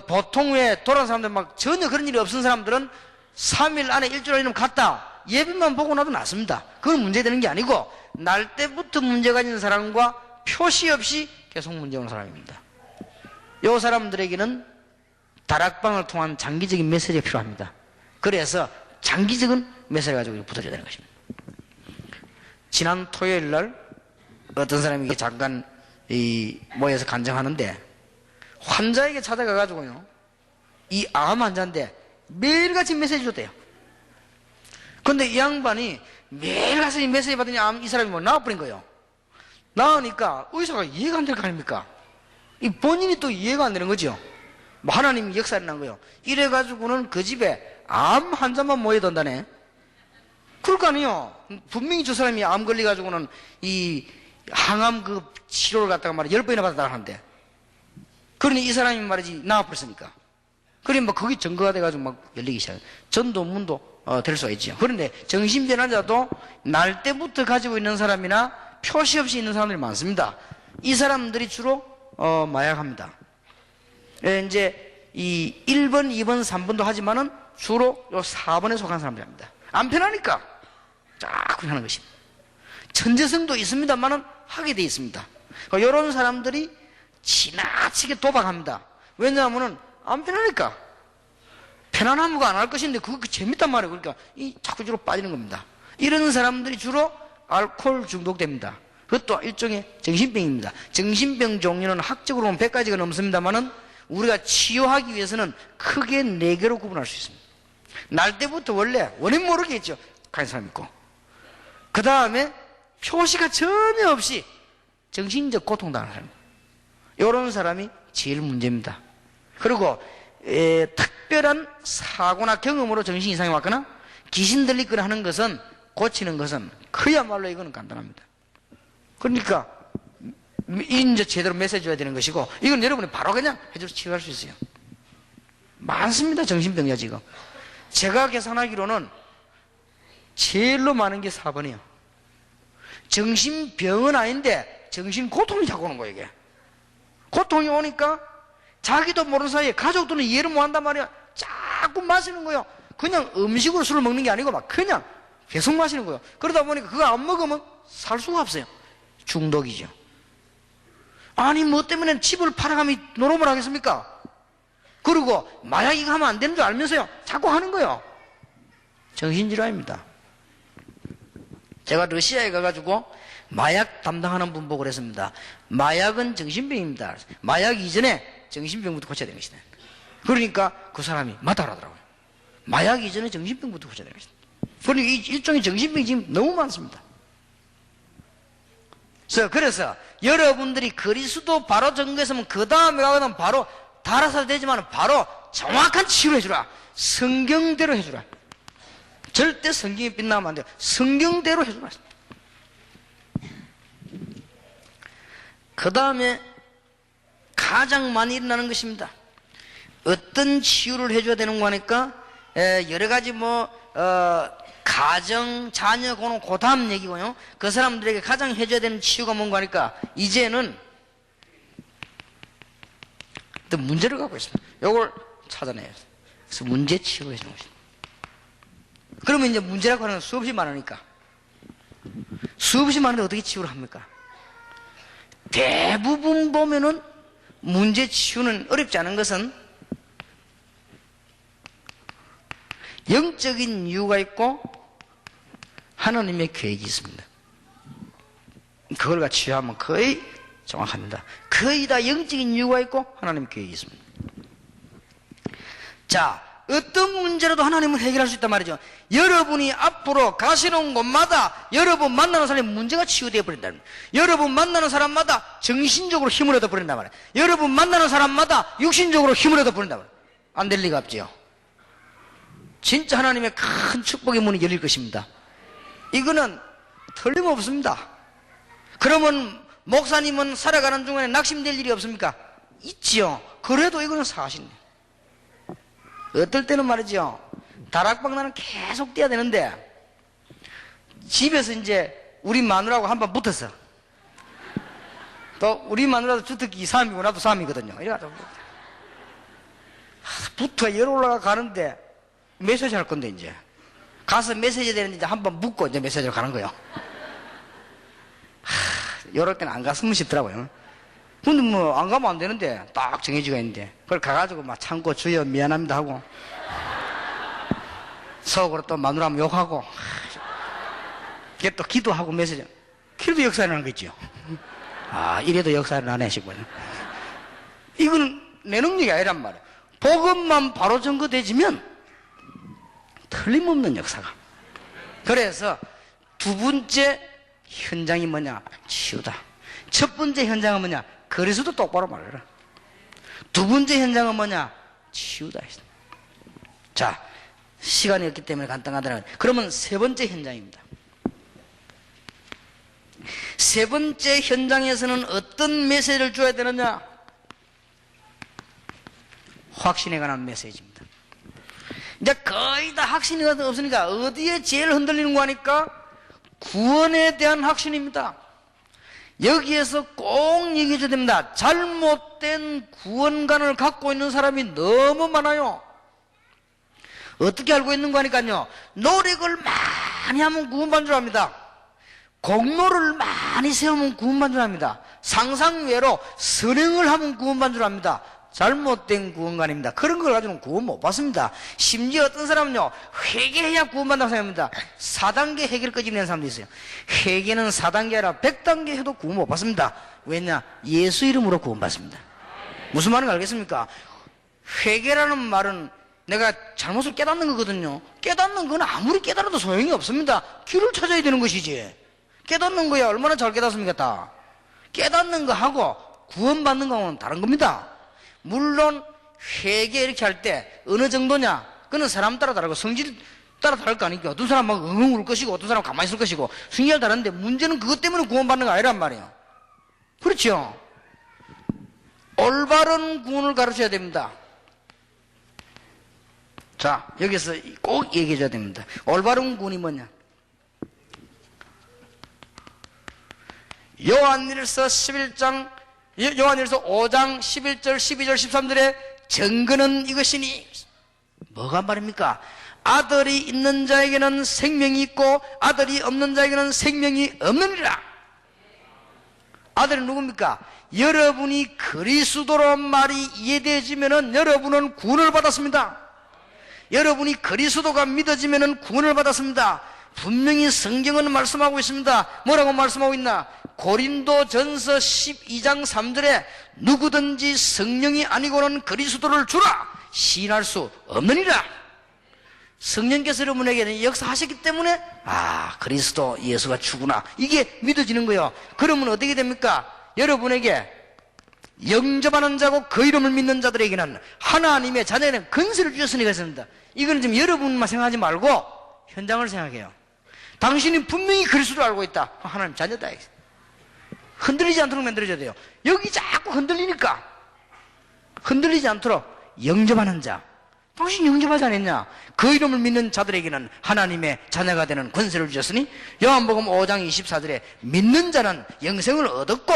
보통 왜 돌아가는 사람들 막 전혀 그런 일이 없은 사람들은 3일 안에 일주일 안에 갔다 예배만 보고 나도 낫습니다. 그건 문제되는 게 아니고 날 때부터 문제가 있는 사람과 표시 없이 계속 문제 오는 사람입니다. 이 사람들에게는 다락방을 통한 장기적인 메시지가 필요합니다. 그래서 장기적인 메시지를 가지고 붙어줘야 되는 것입니다. 지난 토요일 날 어떤 사람이 잠깐 모여서 간증하는데 환자에게 찾아가가지고요, 이 암 환자인데 매일같이 메시지 줬대요. 근데 이 양반이 매일 가서 이 메시지 받으니 이 사람이 뭐 나와버린 거예요. 나으니까 의사가 이해가 안 될 거 아닙니까? 이 본인이 또 이해가 안 되는 거죠. 뭐 하나님이 역사를 난 거예요. 이래가지고는 그 집에 암 환자만 모여든다네. 그럴 거 아니에요. 분명히 저 사람이 암 걸려가지고는 이 항암 그 치료를 갖다가 말이야 10번이나 받았다 하는데, 그러니 이 사람이 말이지 나와버렸으니까. 그러니 뭐 거기 증거가 돼가지고 막 열리기 시작해요. 전도 문도 될 수가 있죠. 그런데 정신병 환자도 날 때부터 가지고 있는 사람이나 표시 없이 있는 사람들이 많습니다. 이 사람들이 주로 마약합니다. 이제 이 1번, 2번, 3번도 하지만은 주로 요 4번에 속한 사람들입니다. 안 편하니까 자꾸 하는 것입니다. 천재성도 있습니다만은 하게 돼 있습니다. 이런 사람들이 지나치게 도박합니다. 왜냐하면은 안 편하니까. 편안하면 안 할 것인데 그거 재밌단 말이에요. 그러니까 자꾸 주로 빠지는 겁니다. 이런 사람들이 주로 알코올 중독됩니다. 그것도 일종의 정신병입니다. 정신병 종류는 학적으로 보면 100가지가 넘습니다만은 우리가 치유하기 위해서는 크게 4개로 구분할 수 있습니다. 날 때부터 원래 원인 모르겠죠. 가는 사람 있고, 그 다음에 표시가 전혀 없이 정신적 고통당하는 사람, 이런 사람이 제일 문제입니다. 그리고 특별한 사고나 경험으로 정신 이상이 왔거나 귀신 들리거나 하는 것은, 고치는 것은 그야말로 이거는 간단합니다. 그러니까 이제 제대로 메시지 줘야 되는 것이고, 이건 여러분이 바로 그냥 해줘서 치유할 수 있어요. 많습니다. 정신병자 지금. 제가 계산하기로는 제일로 많은 게 4번이에요. 정신병은 아닌데 정신고통이 자꾸 오는 거예요. 이게 고통이 오니까 자기도 모르는 사이에 가족들은 이해를 못한단 말이야. 자꾸 마시는 거예요. 그냥 음식으로 술을 먹는 게 아니고 막 그냥 계속 마시는 거예요. 그러다 보니까 그거 안 먹으면 살 수가 없어요. 중독이죠. 아니 뭐 때문에 집을 팔아가며 노름을 하겠습니까? 그리고 마약 이거 하면 안 되는 줄 알면서요 자꾸 하는 거예요. 정신질환입니다. 제가 러시아에 가가지고 마약 담당하는 분 보고 그랬습니다. 마약은 정신병입니다. 마약 이전에 정신병부터 고쳐야 되는 것이다. 그러니까 그 사람이 맞다 그러더라고요. 마약 이전에 정신병부터 고쳐야 되는 것이다. 그러니까 일종의 정신병이 지금 너무 많습니다. 그래서 여러분들이 그리스도 바로 전거했으면 그 다음에 가거든 바로 달아서 되지만 바로 정확한 치유를 해주라. 성경대로 해주라. 절대 성경이 빛나면 안 돼요. 성경대로 해주라. 그 다음에 가장 많이 일어나는 것입니다. 어떤 치유를 해줘야 되는 거 하니까 여러 가지 가정, 자녀, 그는 그 다음 얘기고요. 그 사람들에게 가장 해줘야 되는 치유가 뭔가 하니까 이제는 또 문제를 갖고 있습니다. 이걸 찾아내야 돼요. 그래서 문제 치유를 해주는 것입니다. 그러면 이제 문제라고 하는 건 수없이 많으니까 수없이 많은데 어떻게 치유를 합니까? 대부분 보면은 문제 치유는 어렵지 않은 것은 영적인 이유가 있고 하나님의 계획이 있습니다. 그걸 같이 치유하면 거의 정확합니다. 거의 다 영적인 이유가 있고 하나님의 계획이 있습니다. 자, 어떤 문제라도 하나님은 해결할 수 있단 말이죠. 여러분이 앞으로 가시는 곳마다 여러분 만나는 사람의 문제가 치유되어 버린다는 거예요. 여러분 만나는 사람마다 정신적으로 힘을 얻어 버린단 말이에요. 여러분 만나는 사람마다 육신적으로 힘을 얻어 버린단 말이에요. 안 될 리가 없지요. 진짜 하나님의 큰 축복의 문이 열릴 것입니다. 이거는 틀림없습니다. 그러면 목사님은 살아가는 중간에 낙심될 일이 없습니까? 있지요. 그래도 이거는 사실이에요. 어떨 때는 말이죠. 다락방 나는 계속 뛰어야 되는데 집에서 이제 우리 마누라하고 한번 붙었어. 또 우리 마누라도 주특기 3이고 나도 3이거든요. 이래가지고 붙어 열 올라가 가는데 메시지 할 건데 이제 가서 메시지 되는데 이제 한번 묻고 이제 메시지로 가는 거예요. 이럴 때는 안 갔으면 싶더라고요. 근데 안 가면 안 되는데 딱 정해지가 있는데 그걸 가가지고 막 참고 주여 미안합니다 하고 속으로 또 마누라면 욕하고 걔 또 기도하고 메시지 그래도 역사를 하는 거 있죠. 이래도 역사를 안 하시군요. 이건 내 능력이 아니란 말이에요. 복음만 바로 전거되지면 틀림없는 역사가. 그래서 두 번째 현장이 뭐냐? 치유다. 첫 번째 현장은 뭐냐? 그리스도 똑바로 말해라. 두 번째 현장은 뭐냐? 치유다. 자, 시간이 없기 때문에 간단하더라고요. 그러면 세 번째 현장입니다. 세 번째 현장에서는 어떤 메시지를 줘야 되느냐? 확신에 관한 메시지입니다. 이제 거의 다 확신이 없으니까 어디에 제일 흔들리는 거 하니까 구원에 대한 확신입니다. 여기에서 꼭 얘기해 줘야 됩니다. 잘못된 구원관을 갖고 있는 사람이 너무 많아요. 어떻게 알고 있는 거 하니까요. 노력을 많이 하면 구원받는 줄 압니다. 공로를 많이 세우면 구원받는 줄 압니다. 상상외로 선행을 하면 구원받는 줄 압니다. 잘못된 구원관입니다. 그런 걸 가지고는 구원 못 받습니다. 심지어 어떤 사람은요, 회개해야 구원받는다고 생각합니다. 4단계 해결을 끄집어내는 사람도 있어요. 회개는 4단계 아니라 100단계 해도 구원 못 받습니다. 왜냐? 예수 이름으로 구원받습니다. 무슨 말인지 알겠습니까? 회개라는 말은 내가 잘못을 깨닫는 거거든요. 깨닫는 건 아무리 깨달아도 소용이 없습니다. 길을 찾아야 되는 것이지. 깨닫는 거야 얼마나 잘 깨닫습니까? 다 깨닫는 거하고 구원받는 거는 다른 겁니다. 물론 회개 이렇게 할 때 어느 정도냐? 그는 사람 따라 다르고 성질 따라 다를 거 아니까. 어떤 사람은 막 엉엉 울 것이고 어떤 사람은 가만히 있을 것이고 성향이 다른데 문제는 그것 때문에 구원받는 거 아니란 말이에요. 그렇죠? 올바른 구원을 가르쳐야 됩니다. 자, 여기서 꼭 얘기해 줘야 됩니다. 올바른 구원이 뭐냐? 요한일서 11장 요한일서 5장 11절 12절 13절에 증거는 이것이니 뭐가 말입니까? 아들이 있는 자에게는 생명이 있고 아들이 없는 자에게는 생명이 없느니라. 아들은 누굽니까? 여러분이 그리스도로 말이 이해되어지면은 여러분은 구원을 받았습니다. 여러분이 그리스도가 믿어지면은 구원을 받았습니다. 분명히 성경은 말씀하고 있습니다. 뭐라고 말씀하고 있나? 고린도전서 12장 3절에 누구든지 성령이 아니고는 그리스도를 주라 시인할 수 없느니라. 성령께서 여러분에게 역사하셨기 때문에 그리스도 예수가 주구나, 이게 믿어지는 거예요. 그러면 어떻게 됩니까? 여러분에게 영접하는 자고 그 이름을 믿는 자들에게는 하나님의 자녀에는 권세를 주셨으니까 했습니다. 이거는 지금 여러분만 생각하지 말고 현장을 생각해요. 당신이 분명히 그리스도를 알고 있다. 하나님 자녀다. 흔들리지 않도록 만들어줘야 돼요. 여기 자꾸 흔들리니까 흔들리지 않도록 영접하는 자. 당신 영접하지 않았냐? 그 이름을 믿는 자들에게는 하나님의 자녀가 되는 권세를 주셨으니 요한복음 5장 24절에 믿는 자는 영생을 얻었고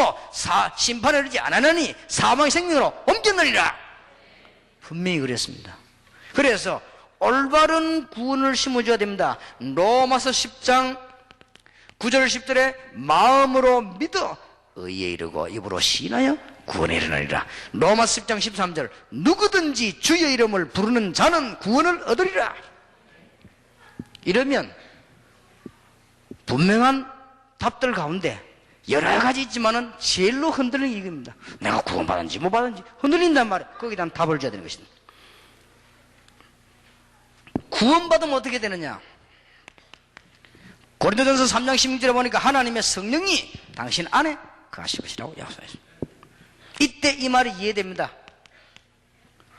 심판을 얻지 않았느니 사망의 생명으로 옮겼느니라. 분명히 그랬습니다. 그래서 올바른 구원을 심어줘야 됩니다. 로마서 10장 9절 10절에 마음으로 믿어 의에 이르고 입으로 시인하여 구원에 이르느니라. 로마서 10장 13절 누구든지 주의 이름을 부르는 자는 구원을 얻으리라. 이러면 분명한 답들 가운데 여러 가지 있지만은 제일로 흔들리는 게 이겁니다. 내가 구원받은지 못 받은지 흔들린단 말이에요. 거기에 대한 답을 줘야 되는 것입니다. 구원받으면 어떻게 되느냐? 고린도전서 3장 16절에 보니까 하나님의 성령이 당신 안에 거하실 것이라고 약속했습니다. 이때 이 말이 이해됩니다.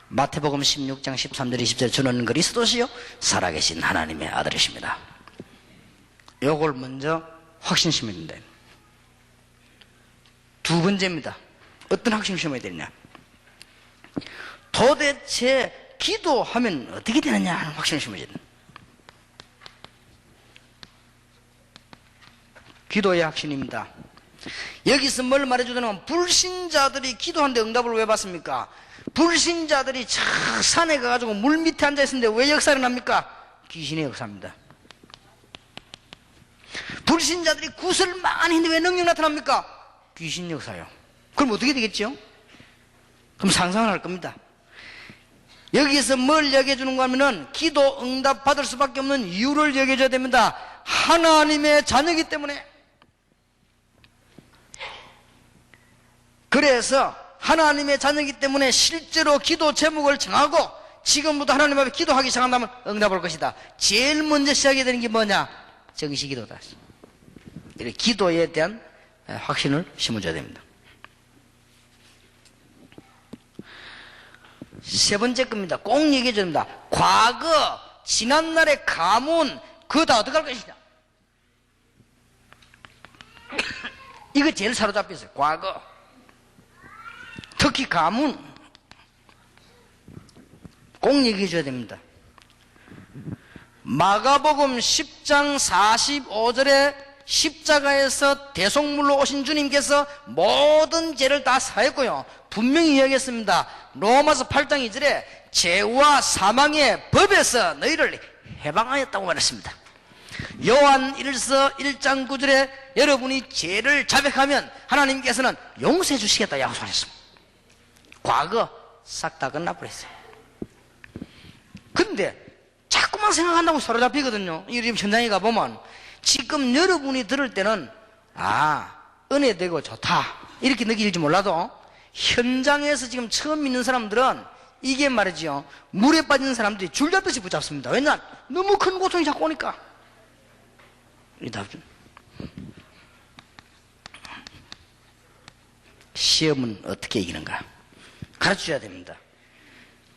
마태복음 16장 13절 20절 주는 그리스도시요 살아계신 하나님의 아들이십니다. 요걸 먼저 확신 심어야 된다. 두 번째입니다. 어떤 확신을 심어야 되느냐? 도대체 기도하면 어떻게 되느냐 하는 확신을 심어야 된다. 기도의 확신입니다. 여기서 뭘 말해주냐면 불신자들이 기도하는데 응답을 왜 받습니까? 불신자들이 저 산에 가가지고 물 밑에 앉아있는데 왜 역사를 납니까? 귀신의 역사입니다. 불신자들이 구슬을 많이 했는데 왜 능력 나타납니까? 귀신 역사요. 그럼 어떻게 되겠죠? 그럼 상상을 할 겁니다. 여기서 뭘 얘기해 주는 거 하면은 기도 응답 받을 수밖에 없는 이유를 얘기해 줘야 됩니다. 하나님의 자녀이기 때문에. 그래서 하나님의 자녀이기 때문에 실제로 기도 제목을 정하고 지금부터 하나님 앞에 기도하기 시작한다면 응답할 것이다. 제일 먼저 시작해야 되는 게 뭐냐? 정시기도다. 이렇게 기도에 대한 확신을 심어줘야 됩니다. 세 번째 겁니다. 꼭 얘기해 줍니다 과거, 지난날의 가문, 그거 다 어떻게 할 것이냐? 이거 제일 사로잡혀 있어요. 과거. 특히 가문. 꼭 얘기해 줘야 됩니다. 마가복음 10장 45절에 십자가에서 대속물로 오신 주님께서 모든 죄를 다 사했고요. 분명히 이야기했습니다. 로마서 8장 2절에 죄와 사망의 법에서 너희를 해방하였다고 말했습니다. 요한 1서 1장 9절에 여러분이 죄를 자백하면 하나님께서는 용서해 주시겠다 약속하셨습니다. 과거 싹 다 끝나버렸어요. 근데 자꾸만 생각한다고 사로잡히거든요. 이 현장에 가보면 지금 여러분이 들을 때는 은혜되고 좋다 이렇게 느낄지 몰라도 현장에서 지금 처음 믿는 사람들은 이게 말이죠, 물에 빠진 사람들이 줄잡듯이 붙잡습니다. 왜냐? 너무 큰 고통이 자꾸 오니까. 이 답 좀. 시험은 어떻게 이기는가? 가르쳐줘야 됩니다.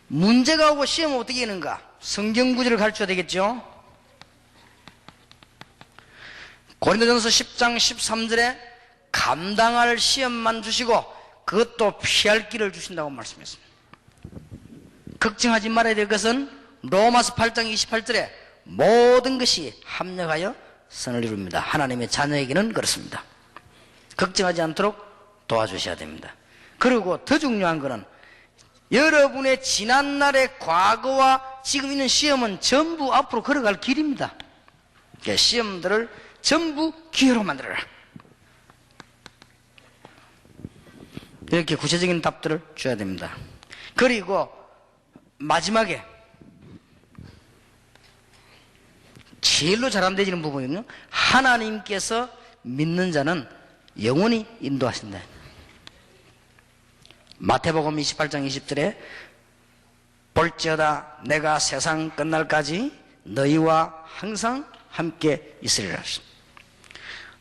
문제가 오고 시험은 어떻게 이기는가? 성경 구절을 가르쳐야 되겠죠. 고린도전서 10장 13절에 감당할 시험만 주시고 그것도 피할 길을 주신다고 말씀했습니다. 걱정하지 말아야 될 것은 로마서 8장 28절에 모든 것이 합력하여 선을 이룹니다. 하나님의 자녀에게는 그렇습니다. 걱정하지 않도록 도와주셔야 됩니다. 그리고 더 중요한 것은 여러분의 지난날의 과거와 지금 있는 시험은 전부 앞으로 걸어갈 길입니다. 그러니까 시험들을 전부 기회로 만들어라. 이렇게 구체적인 답들을 줘야 됩니다. 그리고 마지막에 제일로 잘 안 되지는 부분은요, 하나님께서 믿는 자는 영원히 인도하신다. 마태복음 28장 20절에 볼지어다 내가 세상 끝날까지 너희와 항상 함께 있으리라.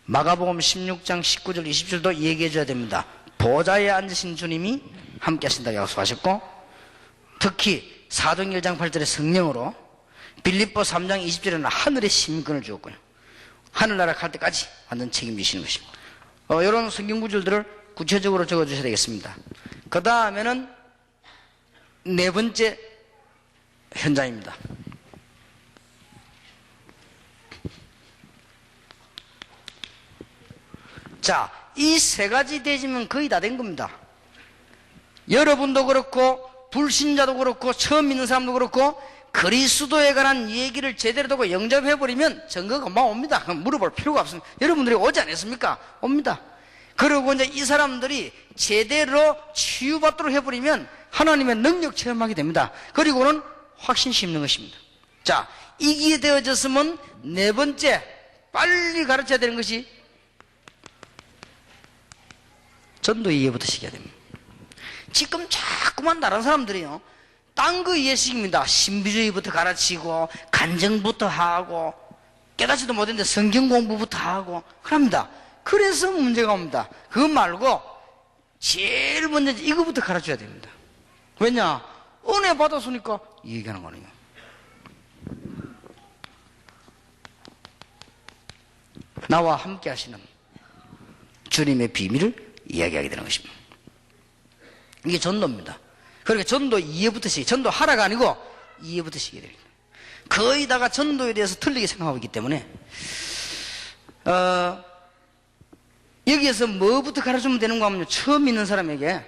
마가복음 16장 19절 20절도 얘기해 줘야 됩니다. 보좌에 앉으신 주님이 함께 하신다고 약속하셨고, 특히 사도행전 1장 8절에 성령으로, 빌립보 3장 20절에는 하늘의 시민권을 주었고요. 하늘나라 갈 때까지 완전 책임지시는 것입니다. 이런 성경 구절들을 구체적으로 적어주셔야 되겠습니다. 그 다음에는 네 번째 현장입니다. 자, 이 세 가지 되지면 거의 다 된 겁니다. 여러분도 그렇고 불신자도 그렇고 처음 믿는 사람도 그렇고 그리스도에 관한 얘기를 제대로 듣고 영접해버리면 증거가 금방 옵니다. 그럼 물어볼 필요가 없습니다. 여러분들이 오지 않았습니까? 옵니다. 그리고 이제 이 사람들이 제대로 치유받도록 해버리면 하나님의 능력 체험하게 됩니다. 그리고는 확신 심는 것입니다. 자, 이게 되어졌으면 네 번째 빨리 가르쳐야 되는 것이 전도 이해부터 시켜야 됩니다. 지금 자꾸만 다른 사람들이요, 딴 거 이해식입니다. 신비주의부터 가르치고 간증부터 하고 깨닫지도 못했는데 성경 공부부터 하고 그럽니다. 그래서 문제가 옵니다. 그거 말고 제일 먼저 이거부터 가르쳐야 됩니다. 왜냐? 은혜 받았으니까 얘기하는 거네요. 나와 함께 하시는 주님의 비밀을 이야기하게 되는 것입니다. 이게 전도입니다. 그러니까 전도 이해부터 시작, 전도 하라가 아니고 이해부터 시작해야 됩니다. 거의 다가 전도에 대해서 틀리게 생각하고 있기 때문에 여기에서 뭐부터 가르치면 되는가 하면 처음 있는 사람에게,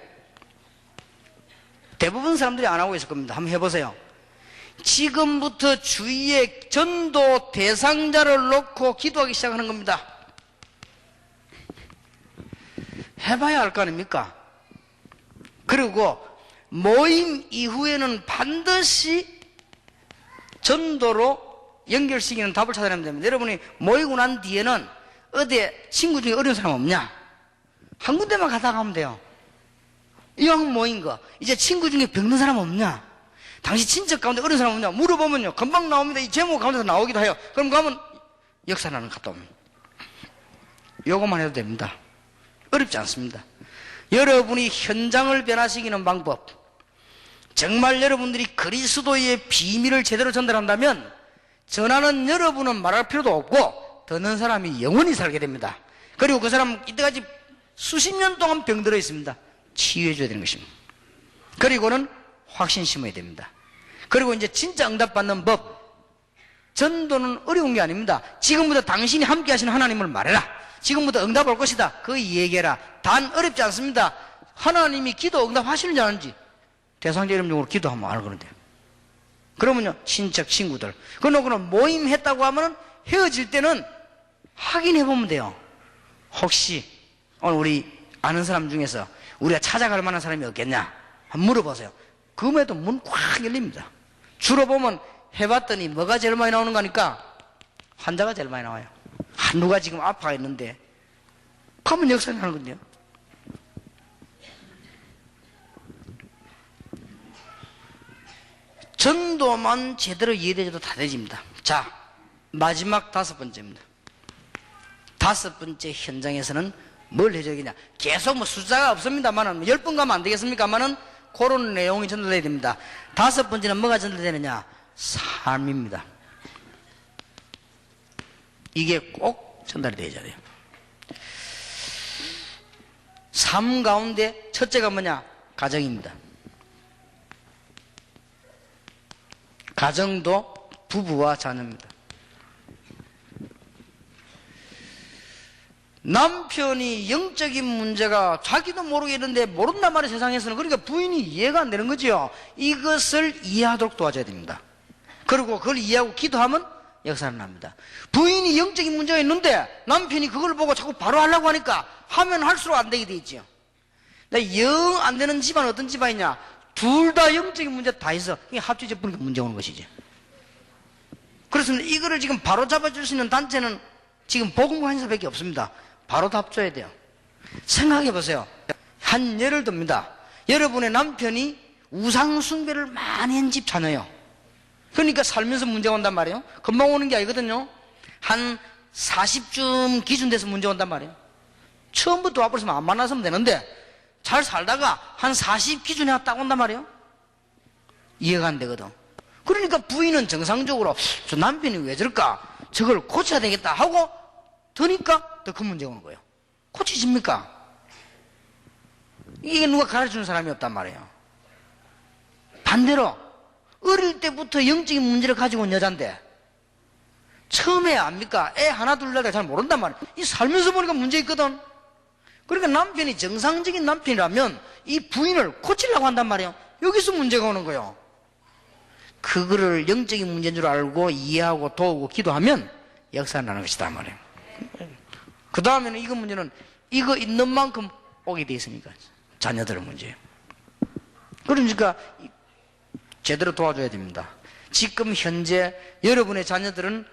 대부분 사람들이 안 하고 있을 겁니다. 한번 해보세요. 지금부터 주위에 전도 대상자를 놓고 기도하기 시작하는 겁니다. 해봐야 할 거 아닙니까? 그리고 모임 이후에는 반드시 전도로 연결시키는 답을 찾아내면 됩니다. 여러분이 모이고 난 뒤에는 어디에 친구 중에 어려운 사람 없냐? 한 군데만 갔다 가면 돼요. 이왕 모인 거, 이제 친구 중에 병든 사람 없냐? 당신 친척 가운데 어려운 사람 없냐? 물어보면요, 금방 나옵니다. 이 제목 가운데서 나오기도 해요. 그럼 가면 역사나는 갔다 옵니다. 요것만 해도 됩니다. 어렵지 않습니다. 여러분이 현장을 변화시키는 방법, 정말 여러분들이 그리스도의 비밀을 제대로 전달한다면 전하는 여러분은 말할 필요도 없고 듣는 사람이 영원히 살게 됩니다. 그리고 그 사람은 이때까지 수십 년 동안 병들어 있습니다. 치유해 줘야 되는 것입니다. 그리고는 확신 심어야 됩니다. 그리고 이제 진짜 응답받는 법, 전도는 어려운 게 아닙니다. 지금부터 당신이 함께 하시는 하나님을 말해라. 지금부터 응답 올 것이다. 그 얘기해라. 단 어렵지 않습니다. 하나님이 기도 응답하시는지 안 하는지 대상자 이름적으로 기도하면 알거든요. 그러면요, 친척 친구들 그러고는 모임했다고 하면 헤어질 때는 확인해보면 돼요. 혹시 오늘 우리 아는 사람 중에서 우리가 찾아갈 만한 사람이 없겠냐 한번 물어보세요. 그럼에도 문 꽉 열립니다. 주로 보면 해봤더니 뭐가 제일 많이 나오는 거니까 환자가 제일 많이 나와요. 누가 지금 아파가 있는데 가면 역사를 하는 건데요. 전도만 제대로 이해되어도 다 되집니다. 자, 마지막 다섯 번째입니다. 다섯 번째 현장에서는 뭘 해줘야 되냐? 계속 뭐 숫자가 없습니다만은 10번 가면 안 되겠습니까만은 그런 내용이 전달돼야 됩니다. 다섯 번째는 뭐가 전달되느냐? 삶입니다. 이게 꼭 전달이 되어야 돼요. 삶 가운데 첫째가 뭐냐? 가정입니다. 가정도 부부와 자녀입니다. 남편이 영적인 문제가 자기도 모르겠는데 모른단 말이에요, 세상에서는. 그러니까 부인이 이해가 안 되는 거죠. 이것을 이해하도록 도와줘야 됩니다. 그리고 그걸 이해하고 기도하면 역사는 납니다. 부인이 영적인 문제가 있는데 남편이 그걸 보고 자꾸 바로 하려고 하니까 하면 할수록 안 되게 돼 있죠. 영 안 되는 집안은 어떤 집안이냐? 둘 다 영적인 문제 다 있어. 이게 합치져 보니까 문제 오는 것이지. 그래서 그렇습니다. 이거를 지금 바로 잡아줄 수 있는 단체는 지금 복음관사밖에 없습니다. 바로 답 줘야 돼요. 생각해 보세요. 한 예를 듭니다. 여러분의 남편이 우상숭배를 많이 한 집 자녀예요. 그러니까 살면서 문제가 온단 말이에요. 금방 오는 게 아니거든요. 한 40쯤 기준 돼서 문제 온단 말이에요. 처음부터 와버렸으면 안 만났으면 되는데 잘 살다가 한 40 기준에 딱 온단 말이에요. 이해가 안 되거든. 그러니까 부인은 정상적으로 저 남편이 왜 저럴까, 저걸 고쳐야 되겠다 하고 드니까 더 큰 문제가 오는 거예요. 고치십니까? 이게 누가 가르쳐주는 사람이 없단 말이에요. 반대로 어릴 때부터 영적인 문제를 가지고 온 여잔데 처음에 압니까? 애 하나 둘 날 잘 모른단 말이에요. 이 살면서 보니까 문제 있거든. 그러니까 남편이 정상적인 남편이라면 이 부인을 고치려고 한단 말이에요. 여기서 문제가 오는 거예요. 그거를 영적인 문제인 줄 알고 이해하고 도우고 기도하면 역사가 나는 것이다 말이에요. 그 다음에는 이거 문제는 이거 있는 만큼 오게 돼 있으니까 자녀들의 문제예요. 그러니까 제대로 도와줘야 됩니다. 지금 현재 여러분의 자녀들은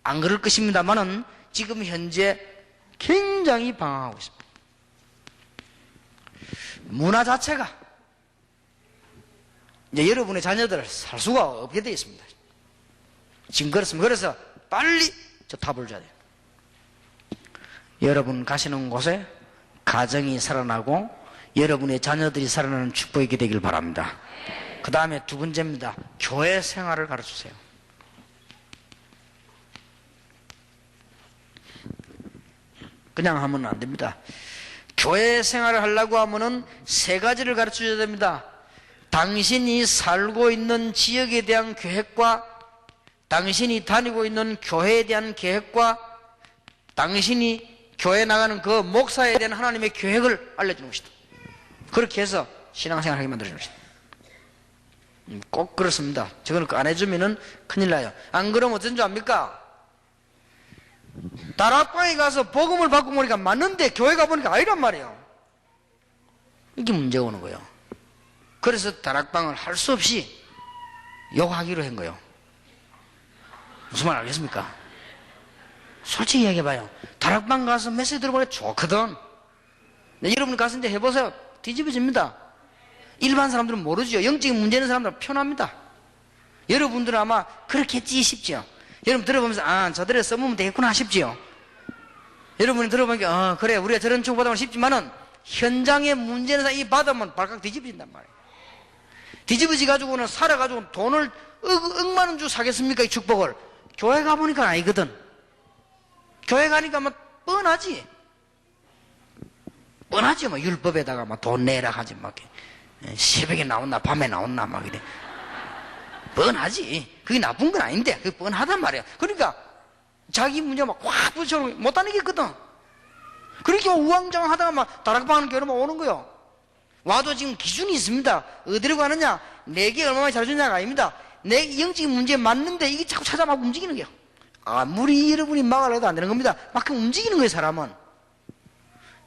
안 그럴 것입니다만은 지금 현재 굉장히 방황하고 있습니다. 문화 자체가 이제 여러분의 자녀들을 살 수가 없게 되어 있습니다. 지금 그렇습니다. 그래서 빨리 저 답을 줘야 돼요. 여러분 가시는 곳에 가정이 살아나고 여러분의 자녀들이 살아나는 축복이 되길 바랍니다. 그 다음에 두 번째입니다. 교회 생활을 가르쳐주세요. 그냥 하면 안 됩니다. 교회 생활을 하려고 하면은 세 가지를 가르쳐줘야 됩니다. 당신이 살고 있는 지역에 대한 계획과 당신이 다니고 있는 교회에 대한 계획과 당신이 교회 나가는 그 목사에 대한 하나님의 계획을 알려주는 것이다. 그렇게 해서 신앙생활 하게 만들어주는 것이다. 꼭 그렇습니다. 저거는 안 해주면은 큰일 나요. 안 그러면 어쩐 줄 압니까? 다락방에 가서 복음을 받고 보니까 맞는데 교회 가보니까 아니란 말이에요. 이게 문제가 오는 거예요. 그래서 다락방을 할 수 없이 욕하기로 한 거예요. 무슨 말 알겠습니까? 솔직히 이야기해봐요. 다락방 가서 메시지 들어보니까 좋거든. 네, 여러분 가서 이제 해보세요. 뒤집어집니다. 일반 사람들은 모르죠. 영적인 문제 있는 사람들은 편합니다. 여러분들은 아마 그렇게 했지 싶죠. 여러분 들어보면서 아 저들에 써보면 되겠구나 싶지요. 여러분이 들어보니까 그래 우리가 저런 축복 받으면 싶지만은 현장에 문제 있는 사람이 받으면 발칵 뒤집어진단 말이에요. 뒤집어지 가지고는 살아가지고 돈을 억만 원 주 사겠습니까? 이 축복을. 교회 가보니까 아니거든. 교회 가니까 막 뻔하지. 뻔하지 뭐 율법에다가 막 돈 내라 하지 막 새벽에 나온나 밤에 나온나 막 이래. 뻔하지. 그게 나쁜 건 아닌데 그게 뻔하단 말이야. 그러니까 자기 문제 막 확 붙여놓으면 못 다니겠거든. 그렇게 우왕좌왕 하다가 막 다락방 하는 교회로 오는 거요. 와도 지금 기준이 있습니다. 어디로 가느냐, 내게 얼마나 잘해주냐가 아닙니다. 내 영적인 문제에 맞는데 이게 자꾸 찾아 막 움직이는 거예요. 아무리 여러분이 막으려 해도 안 되는 겁니다. 막 움직이는 거예요, 사람은.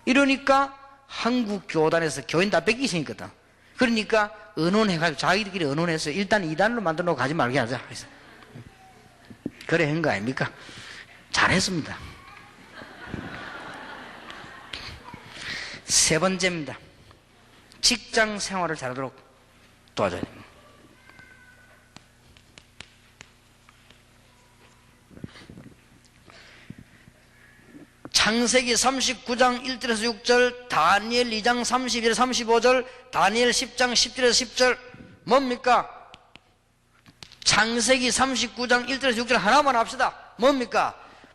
이러니까 한국 교단에서 교인 다 뺏기시거든. 그러니까 의논해가지고 자기들끼리 의논해서 일단 2단으로 만들어 놓고 가지 말게 하자. 그래서 그래 한 거 아닙니까? 잘했습니다. 세 번째입니다. 직장 생활을 잘하도록 도와줘야 됩니다. 창세기 39장 1절에서 6절, 다니엘 2장 31절 35절, 다니엘 10장 10절에서 10절 뭡니까? 창세기 39장 1절에서 6절 하나만 합시다. 뭡니까?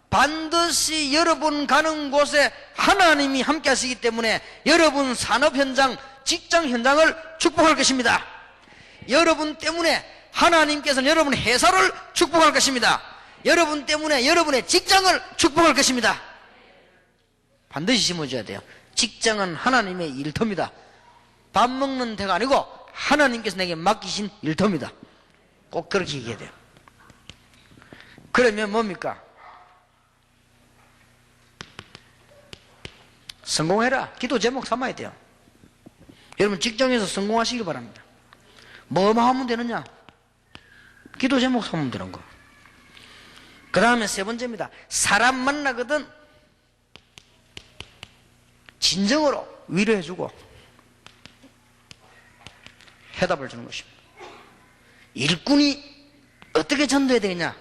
반드시 여러분 가는 곳에 하나님이 함께 하시기 때문에 여러분 산업 현장, 직장 현장을 축복할 것입니다. 여러분 때문에 하나님께서는 여러분 회사를 축복할 것입니다. 여러분 때문에 여러분의 직장을 축복할 것입니다. 반드시 심어줘야 돼요. 직장은 하나님의 일터입니다. 밥 먹는 데가 아니고 하나님께서 내게 맡기신 일터입니다. 꼭 그렇게 얘기해야 돼요. 그러면 뭡니까? 성공해라. 기도 제목 삼아야 돼요. 여러분 직장에서 성공하시기 바랍니다. 뭐만 하면 되느냐? 기도 제목 삼으면 되는 거. 그 다음에 세 번째입니다. 사람 만나거든 진정으로 위로해주고 해답을 주는 것입니다. 일꾼이 어떻게 전도해야 되느냐?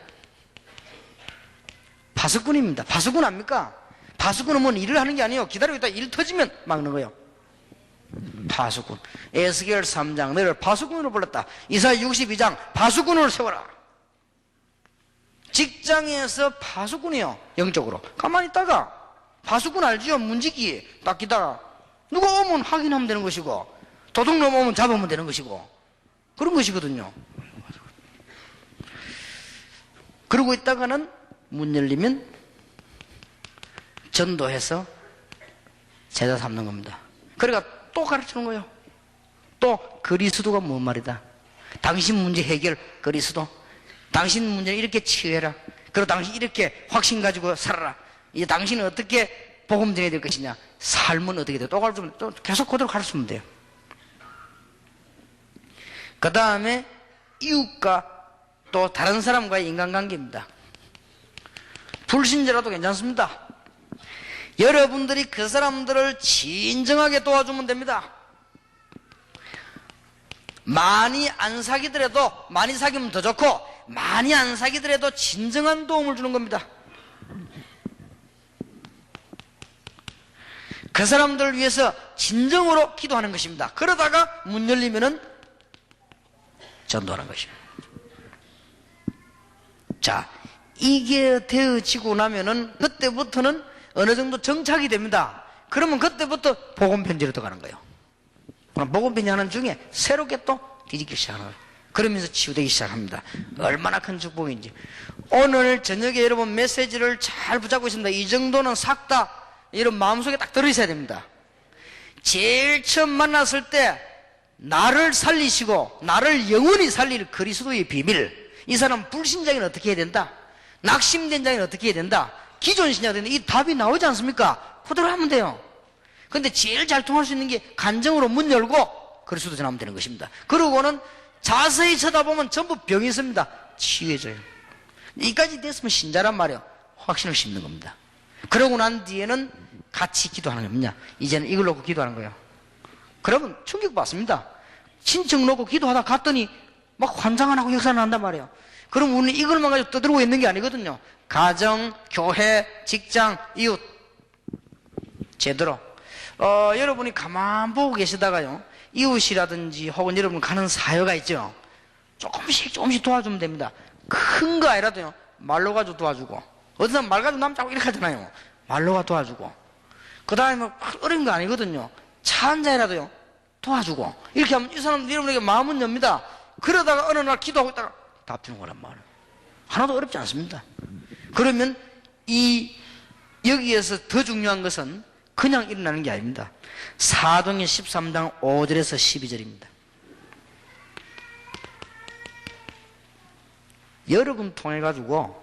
파수꾼입니다. 파수꾼 압니까? 파수꾼은 뭐 일을 하는 게 아니에요. 기다리고 있다 일 터지면 막는 거예요. 파수꾼. 에스겔 3장 너를 파수꾼으로 불렀다. 이사야 62장 파수꾼으로 세워라. 직장에서 파수꾼이요. 영적으로 가만히 있다가 파수꾼 알지요? 문지기 딱 기다려. 누가 오면 확인하면 되는 것이고 도둑놈 오면 잡으면 되는 것이고 그런 것이거든요. 그러고 있다가는 문 열리면 전도해서 제자 삼는 겁니다. 그러니까 또 가르치는 거예요. 또 그리스도가 뭔 말이다. 당신 문제 해결 그리스도. 당신 문제는 이렇게 치유해라. 그리고 당신 이렇게 확신 가지고 살아라. 이제 당신은 어떻게 복음 전해야 될 것이냐. 삶은 어떻게 돼. 또 가르치면 또 계속 그대로 가르치면 돼요. 그 다음에 이웃과 또 다른 사람과의 인간관계입니다. 불신자라도 괜찮습니다. 여러분들이 그 사람들을 진정하게 도와주면 됩니다. 많이 안 사귀더라도 많이 사귀면 더 좋고 많이 안 사귀더라도 진정한 도움을 주는 겁니다. 그 사람들을 위해서 진정으로 기도하는 것입니다. 그러다가 문 열리면은 전도하는 것입니다. 자, 이게 되어지고 나면은 그때부터는 어느 정도 정착이 됩니다. 그러면 그때부터 복음 편지로 들어가는 거예요. 복음 편지 하는 중에 새롭게 또 뒤집기 시작하는 거예요. 그러면서 치유되기 시작합니다. 얼마나 큰 축복인지. 오늘 저녁에 여러분 메시지를 잘 붙잡고 있습니다. 이 정도는 싹 다 여러분 마음속에 딱 들어있어야 됩니다. 제일 처음 만났을 때 나를 살리시고 나를 영원히 살릴 그리스도의 비밀. 이 사람 불신자에는 어떻게 해야 된다? 낙심된 자에는 어떻게 해야 된다? 기존 신자가 되는데 이 답이 나오지 않습니까? 그대로 하면 돼요. 근데 제일 잘 통할 수 있는 게 간정으로 문 열고 그리스도 전하면 되는 것입니다. 그러고는 자세히 쳐다보면 전부 병이 있습니다. 치유해져요. 이까지 됐으면 신자란 말이에요. 확신을 심는 겁니다. 그러고 난 뒤에는 같이 기도하는 게 뭐냐? 이제는 이걸 놓고 기도하는 거예요. 그러면 충격받습니다. 신청 놓고 기도하다 갔더니 막 환장 안 하고 역사를 한단 말이에요. 그럼 우리는 이걸만 가지고 떠들고 있는 게 아니거든요. 가정, 교회, 직장, 이웃 제대로 여러분이 가만 보고 계시다가요 이웃이라든지 혹은 여러분 가는 사회가 있죠. 조금씩 도와주면 됩니다. 큰 거 아니라도요 말로 가지고 도와주고 어떤 사람 말 가지고 남 자고 이렇게 하잖아요. 말로가 도와주고 그 다음에 어려운 거 아니거든요. 차 한 잔이라도요 도와주고 이렇게 하면 이 사람 여러분에게 마음은 엽니다. 그러다가 어느 날 기도하고 있다가 답 주는 거란 말이에요. 하나도 어렵지 않습니다. 그러면 여기에서 더 중요한 것은 그냥 일어나는 게 아닙니다. 사도행전 13장 5절에서 12절입니다. 여러분 통해 가지고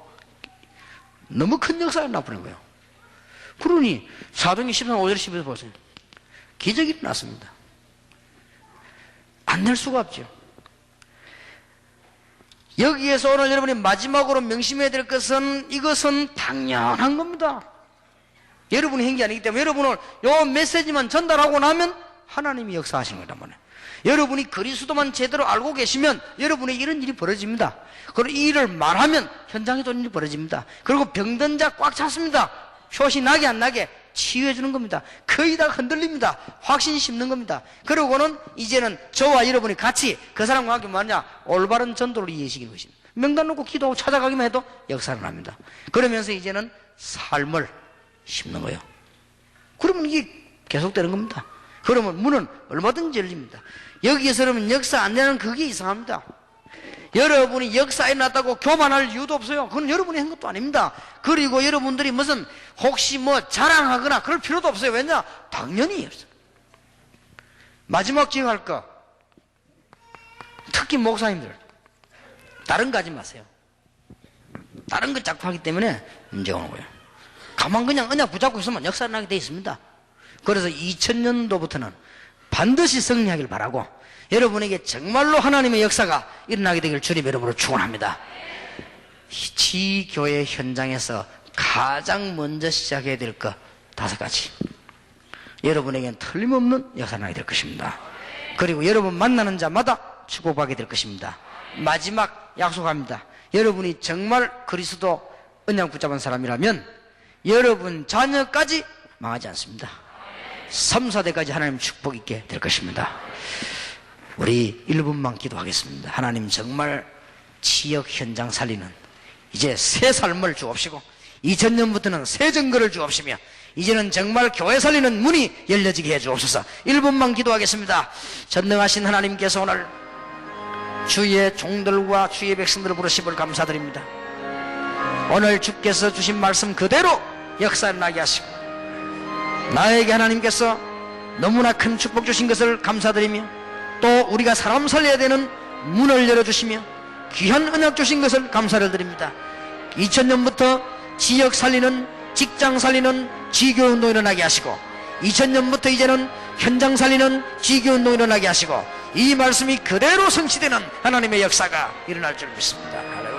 너무 큰 역사가 나쁘는 거예요. 그러니 사도행전 13장 5절 12절 보세요. 기적이 일어났습니다. 안 될 수가 없죠. 여기에서 오늘 여러분이 마지막으로 명심해야 될 것은 이것은 당연한 겁니다. 여러분이 한 게 아니기 때문에 여러분은 요 메시지만 전달하고 나면 하나님이 역사하시는 거란 말이에요. 여러분이 그리스도만 제대로 알고 계시면 여러분의 이런 일이 벌어집니다. 그리고 이 일을 말하면 현장에도 일이 벌어집니다. 그리고 병든 자 꽉 찼습니다. 효시 나게 안 나게 치유해 주는 겁니다. 거의 다 흔들립니다. 확신 심는 겁니다. 그러고는 이제는 저와 여러분이 같이 그 사람과 함께 뭐하냐 올바른 전도를 이해시키는 것입니다. 명단 놓고 기도하고 찾아가기만 해도 역사를 합니다. 그러면서 이제는 삶을 심는 거예요. 그러면 이게 계속되는 겁니다. 그러면 문은 얼마든지 열립니다. 여기에서 그러면 역사 안 되는 그게 이상합니다. 여러분이 역사에 났다고 교만할 이유도 없어요. 그건 여러분이 한 것도 아닙니다. 그리고 여러분들이 무슨 혹시 뭐 자랑하거나 그럴 필요도 없어요. 왜냐? 당연히 없어요. 마지막 기억할 거 특히 목사님들 다른 거 하지 마세요. 다른 거 자꾸 하기 때문에 문제가 오는 거예요. 가만 그냥 언약 붙잡고 있으면 역사를 나게 돼 있습니다. 그래서 2000년도부터는 반드시 승리하길 바라고 여러분에게 정말로 하나님의 역사가 일어나게 되길 주님 여러분으로 축원합니다. 지교회 현장에서 가장 먼저 시작해야 될 것 5가지. 여러분에게는 틀림없는 역사가 나게 될 것입니다. 그리고 여러분 만나는 자마다 축복하게 될 것입니다. 마지막 약속합니다. 여러분이 정말 그리스도 언약 붙잡은 사람이라면 여러분 자녀까지 망하지 않습니다. 3, 4대까지 하나님 축복 있게 될 것입니다. 우리 1분만 기도하겠습니다. 하나님 정말 지역 현장 살리는 이제 새 삶을 주옵시고 2000년부터는 새 증거를 주옵시며 이제는 정말 교회 살리는 문이 열려지게 해 주옵소서. 1분만 기도하겠습니다. 전능하신 하나님께서 오늘 주의 종들과 주의 백성들을 부르심을 감사드립니다. 오늘 주께서 주신 말씀 그대로 역사를 나게 하시고 나에게 하나님께서 너무나 큰 축복 주신 것을 감사드리며 또 우리가 사람 살려야 되는 문을 열어주시며 귀한 언약 주신 것을 감사를 드립니다. 2000년부터 지역 살리는 직장 살리는 지교운동이 일어나게 하시고 2000년부터 이제는 현장 살리는 지교운동이 일어나게 하시고 이 말씀이 그대로 성취되는 하나님의 역사가 일어날 줄 믿습니다. 할렐루야.